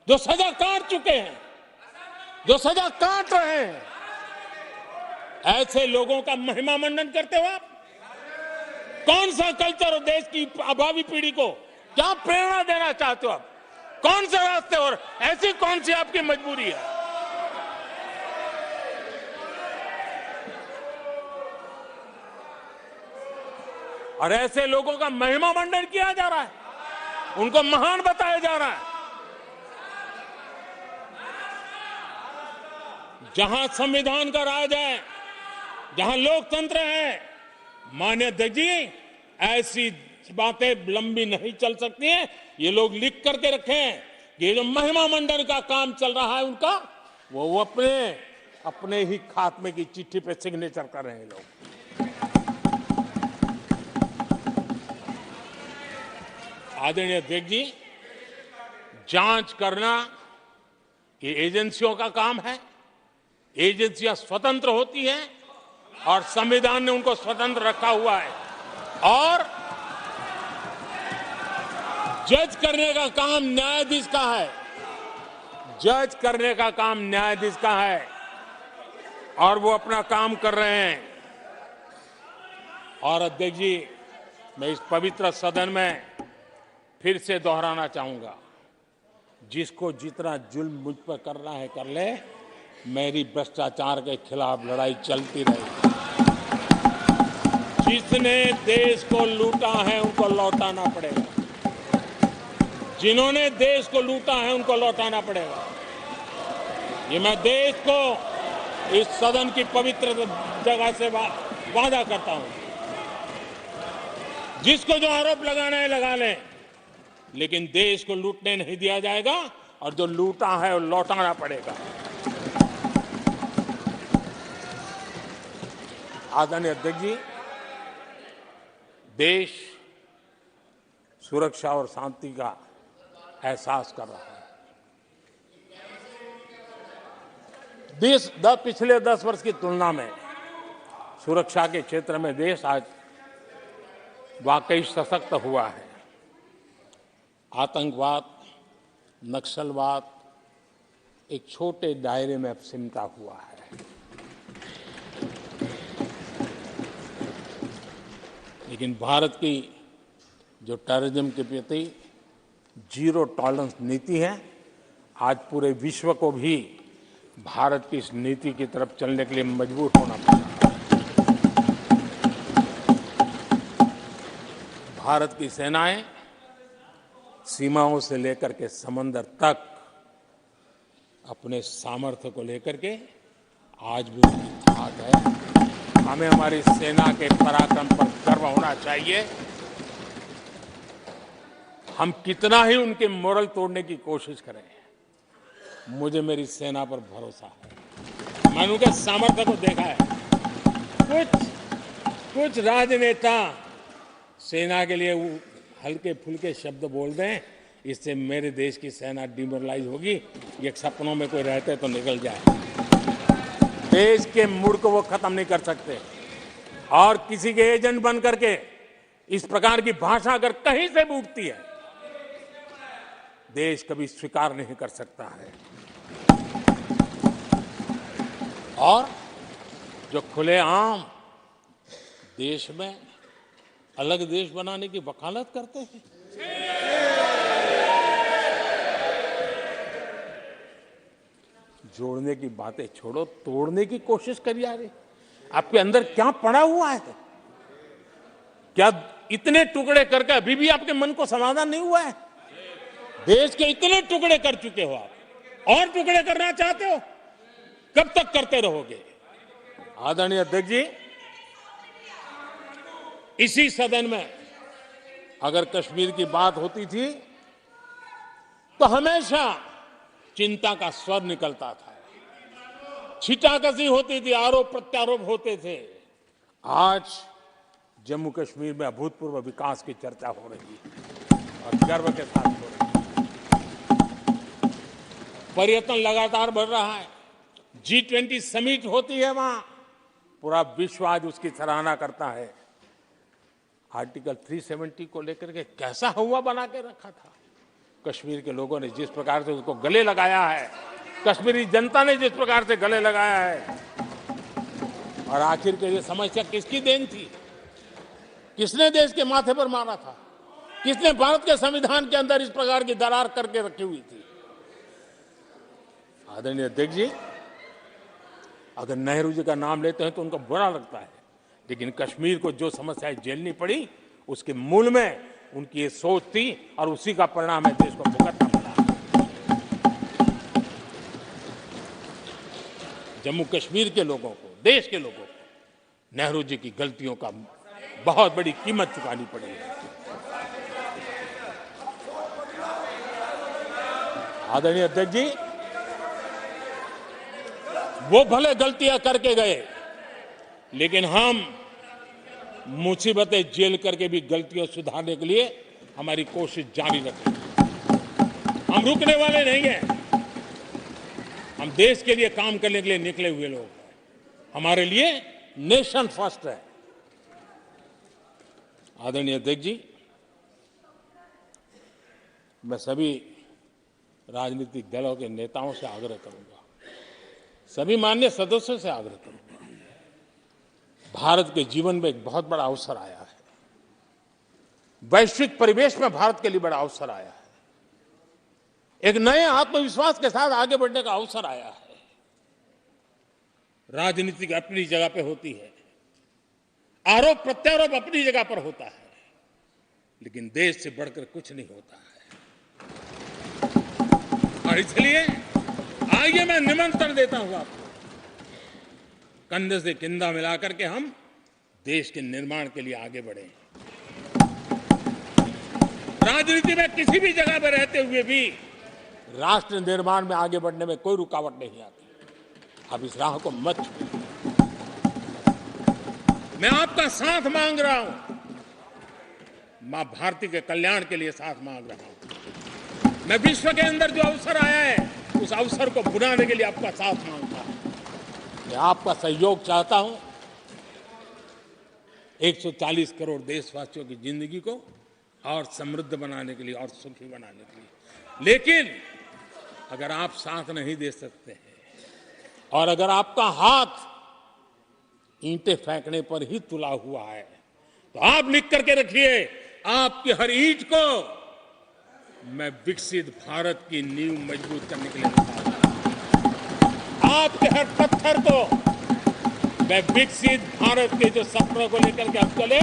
जो सजा काट चुके हैं, जो सजा काट रहे हैं, ऐसे लोगों का महिमा मंडन करते हो आप? कौन सा कल्चर और देश की भावी पीढ़ी को क्या प्रेरणा देना चाहते हो आप? कौन से रास्ते और ऐसी कौन सी आपकी मजबूरी है? और ऐसे लोगों का महिमा मंडन किया जा रहा है, उनको महान बताया जा रहा है। जहां संविधान का राज है, जहां लोकतंत्र है, माननीय अध्यक्ष जी, ऐसी बातें लंबी नहीं चल सकती हैं। ये लोग लिख करके रखें कि ये जो महिमा मंडन का काम चल रहा है उनका, वो अपने ही खात्मे की चिट्ठी पे सिग्नेचर कर रहे हैं लोग। आदरणीय अध्यक्ष जी, जांच करना ये एजेंसियों का काम है। एजेंसियां स्वतंत्र होती हैं और संविधान ने उनको स्वतंत्र रखा हुआ है। और जज करने का काम न्यायाधीश का है, जज करने का काम न्यायाधीश का है, और वो अपना काम कर रहे हैं। और अध्यक्ष जी, मैं इस पवित्र सदन में फिर से दोहराना चाहूंगा, जिसको जितना जुल्म मुझ पर करना है कर ले, मेरी भ्रष्टाचार के खिलाफ लड़ाई चलती रहेगी। जिसने देश को लूटा है उनको लौटाना पड़ेगा, जिन्होंने देश को लूटा है उनको लौटाना पड़ेगा। ये मैं देश को इस सदन की पवित्र जगह से वादा करता हूं। जिसको जो आरोप लगाना है लगा लें, लेकिन देश को लूटने नहीं दिया जाएगा और जो लूटा है वो लौटाना पड़ेगा। आदरणीय अध्यक्ष जी, देश सुरक्षा और शांति का एहसास कर रहा है। पिछले 10 वर्ष की तुलना में सुरक्षा के क्षेत्र में देश आज वाकई सशक्त हुआ है। आतंकवाद, नक्सलवाद एक छोटे दायरे में अब सिमटा हुआ है। लेकिन भारत की जो टेररिज्म के प्रति जीरो टॉलरेंस नीति है, आज पूरे विश्व को भी भारत की इस नीति की तरफ चलने के लिए मजबूर होना पड़ा। भारत की सेनाएं सीमाओं से लेकर के समंदर तक अपने सामर्थ्य को लेकर के आज भी उनकी थाक है। हमें हमारी सेना के पराक्रम पर गर्व होना चाहिए। हम कितना ही उनके मोरल तोड़ने की कोशिश करें, मुझे मेरी सेना पर भरोसा है। मैंने उनके सामर्थ्य को देखा है। कुछ राजनेता सेना के लिए हल्के फुल्के शब्द बोल दें, इससे मेरे देश की सेना डिमोरलाइज होगी। ये सपनों में कोई रहते तो निकल जाए। देश के मूड को वो खत्म नहीं कर सकते, और किसी के एजेंट बन करके इस प्रकार की भाषा अगर कहीं से भी उठती है, देश कभी स्वीकार नहीं कर सकता है। और जो खुलेआम देश में अलग देश बनाने की वकालत करते हैं, जोड़ने की बातें छोड़ो, तोड़ने की कोशिश करिए। यार, आपके अंदर क्या पड़ा हुआ है? क्या इतने टुकड़े करके अभी भी आपके मन को समाधान नहीं हुआ है? देश के इतने टुकड़े कर चुके हो आप, और टुकड़े करना चाहते हो? कब तक करते रहोगे? आदरणीय अध्यक्ष जी, इसी सदन में अगर कश्मीर की बात होती थी तो हमेशा चिंता का स्वर निकलता था, छिटाकशी होती थी, आरोप प्रत्यारोप होते थे। आज जम्मू कश्मीर में अभूतपूर्व विकास की चर्चा हो रही है और गर्व के साथ हो रही है। पर्यटन लगातार बढ़ रहा है। G20 समिट होती है वहां, पूरा विश्व आज उसकी सराहना करता है। आर्टिकल 370 को लेकर के कैसा हुआ बना के रखा था। कश्मीर के लोगों ने जिस प्रकार से उसको गले लगाया है, कश्मीरी जनता ने जिस प्रकार से गले लगाया है, और आखिर के ये समस्या किसकी देन थी? किसने देश के माथे पर मारा था? किसने भारत के संविधान के अंदर इस प्रकार की दरार करके रखी हुई थी? आदरणीय अध्यक्ष जी, अगर नेहरू जी का नाम लेते हैं तो उनको बुरा लगता है, लेकिन कश्मीर को जो समस्याएं झेलनी पड़ी उसके मूल में उनकी ये सोच थी, और उसी का परिणाम है देश को भुगतना पड़ा। जम्मू कश्मीर के लोगों को, देश के लोगों को नेहरू जी की गलतियों का बहुत बड़ी कीमत चुकानी पड़ी है। आदरणीय अध्यक्ष जी, वो भले गलतियां करके गए, लेकिन हम मुसीबतें झेल करके भी गलतियों सुधारने के लिए हमारी कोशिश जारी रखेंगे। हम रुकने वाले नहीं हैं। हम देश के लिए काम करने के लिए निकले हुए लोग हैं। हमारे लिए नेशन फर्स्ट है। आदरणीय अध्यक्ष जी, मैं सभी राजनीतिक दलों के नेताओं से आग्रह करूंगा, सभी माननीय सदस्यों से आग्रह करूंगा, भारत के जीवन में एक बहुत बड़ा अवसर आया है। वैश्विक परिवेश में भारत के लिए बड़ा अवसर आया है। एक नए आत्मविश्वास के साथ आगे बढ़ने का अवसर आया है। राजनीति अपनी जगह पे होती है, आरोप प्रत्यारोप अपनी जगह पर होता है, लेकिन देश से बढ़कर कुछ नहीं होता है। और इसलिए आइए मैं निमंत्रण देता हूं आपको, कंधे से कंधा मिलाकर के हम देश के निर्माण के लिए आगे बढ़े। राजनीति में किसी भी जगह पर रहते हुए भी राष्ट्र निर्माण में आगे बढ़ने में कोई रुकावट नहीं आती। आप इस राह को मत छोड़िए। मैं आपका साथ मांग रहा हूं, मां भारती के कल्याण के लिए साथ मांग रहा हूं। मैं विश्व के अंदर जो अवसर आया है उस अवसर को बुलाने के लिए आपका साथ मांगता हूं। मैं आपका सहयोग चाहता हूं 140 करोड़ देशवासियों की जिंदगी को और समृद्ध बनाने के लिए और सुखी बनाने के लिए। लेकिन अगर आप साथ नहीं दे सकते हैं और अगर आपका हाथ ईंटें फेंकने पर ही तुला हुआ है, तो आप लिख करके रखिए, आपकी हर ईंट को मैं विकसित भारत की नींव मजबूत करने के लिए लगाऊंगा। आपके हर पत्थर को मैं विकसित भारत के जो सपनों को लेकर के अब चले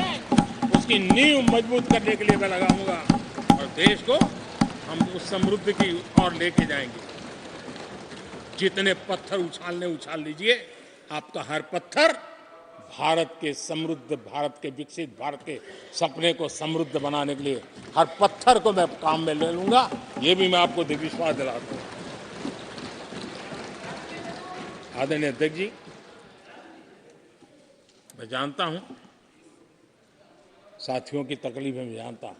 उसकी नींव मजबूत करने के लिए मैं लगाऊंगा और देश को हम उस समृद्धि की ओर लेके जाएंगे। जितने पत्थर उछाल लीजिए, आपका हर पत्थर भारत के समृद्ध, भारत के विकसित भारत के सपने को समृद्ध बनाने के लिए हर पत्थर को मैं काम में ले लूंगा। ये भी मैं आपको विश्वास दिलाता हूं। आदरणीय अध्यक्ष जी, मैं जानता हूं साथियों की तकलीफें मैं जानता हूं,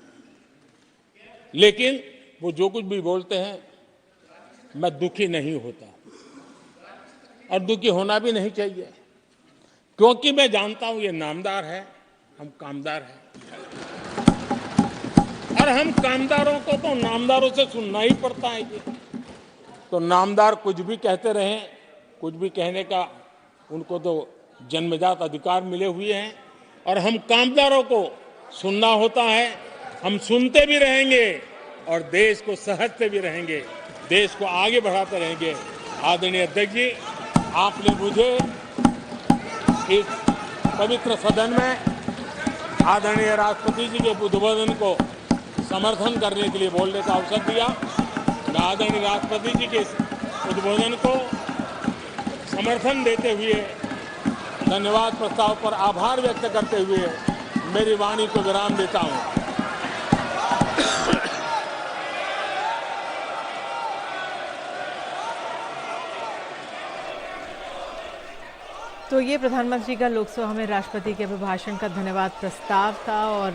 लेकिन वो जो कुछ भी बोलते हैं मैं दुखी नहीं होता और दुखी होना भी नहीं चाहिए, क्योंकि मैं जानता हूं ये नामदार है, हम कामदार हैं और हम कामदारों को तो नामदारों से सुनना ही पड़ता है। जी तो नामदार कुछ भी कहते रहें, कुछ भी कहने का उनको तो जन्मजात अधिकार मिले हुए हैं और हम कामदारों को सुनना होता है। हम सुनते भी रहेंगे और देश को सहजते भी रहेंगे, देश को आगे बढ़ाते रहेंगे। आदरणीय अध्यक्ष जी, आपने मुझे इस पवित्र सदन में आदरणीय राष्ट्रपति जी के उद्बोधन को समर्थन करने के लिए बोलने का अवसर दिया। मैं आदरणीय राष्ट्रपति जी के इस उद्बोधन को समर्थन देते हुए धन्यवाद प्रस्ताव पर आभार व्यक्त करते हुए मेरी वाणी को विराम देता हूं। तो ये प्रधानमंत्री का लोकसभा में राष्ट्रपति के अभिभाषण का धन्यवाद प्रस्ताव था और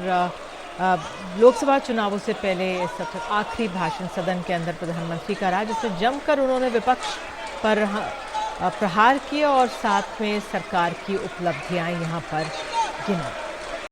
लोकसभा चुनावों से पहले सबसे आखिरी भाषण सदन के अंदर प्रधानमंत्री का रहा, जिसमें जमकर उन्होंने विपक्ष पर प्रहार किए और साथ में सरकार की उपलब्धियां यहां पर गिनाई।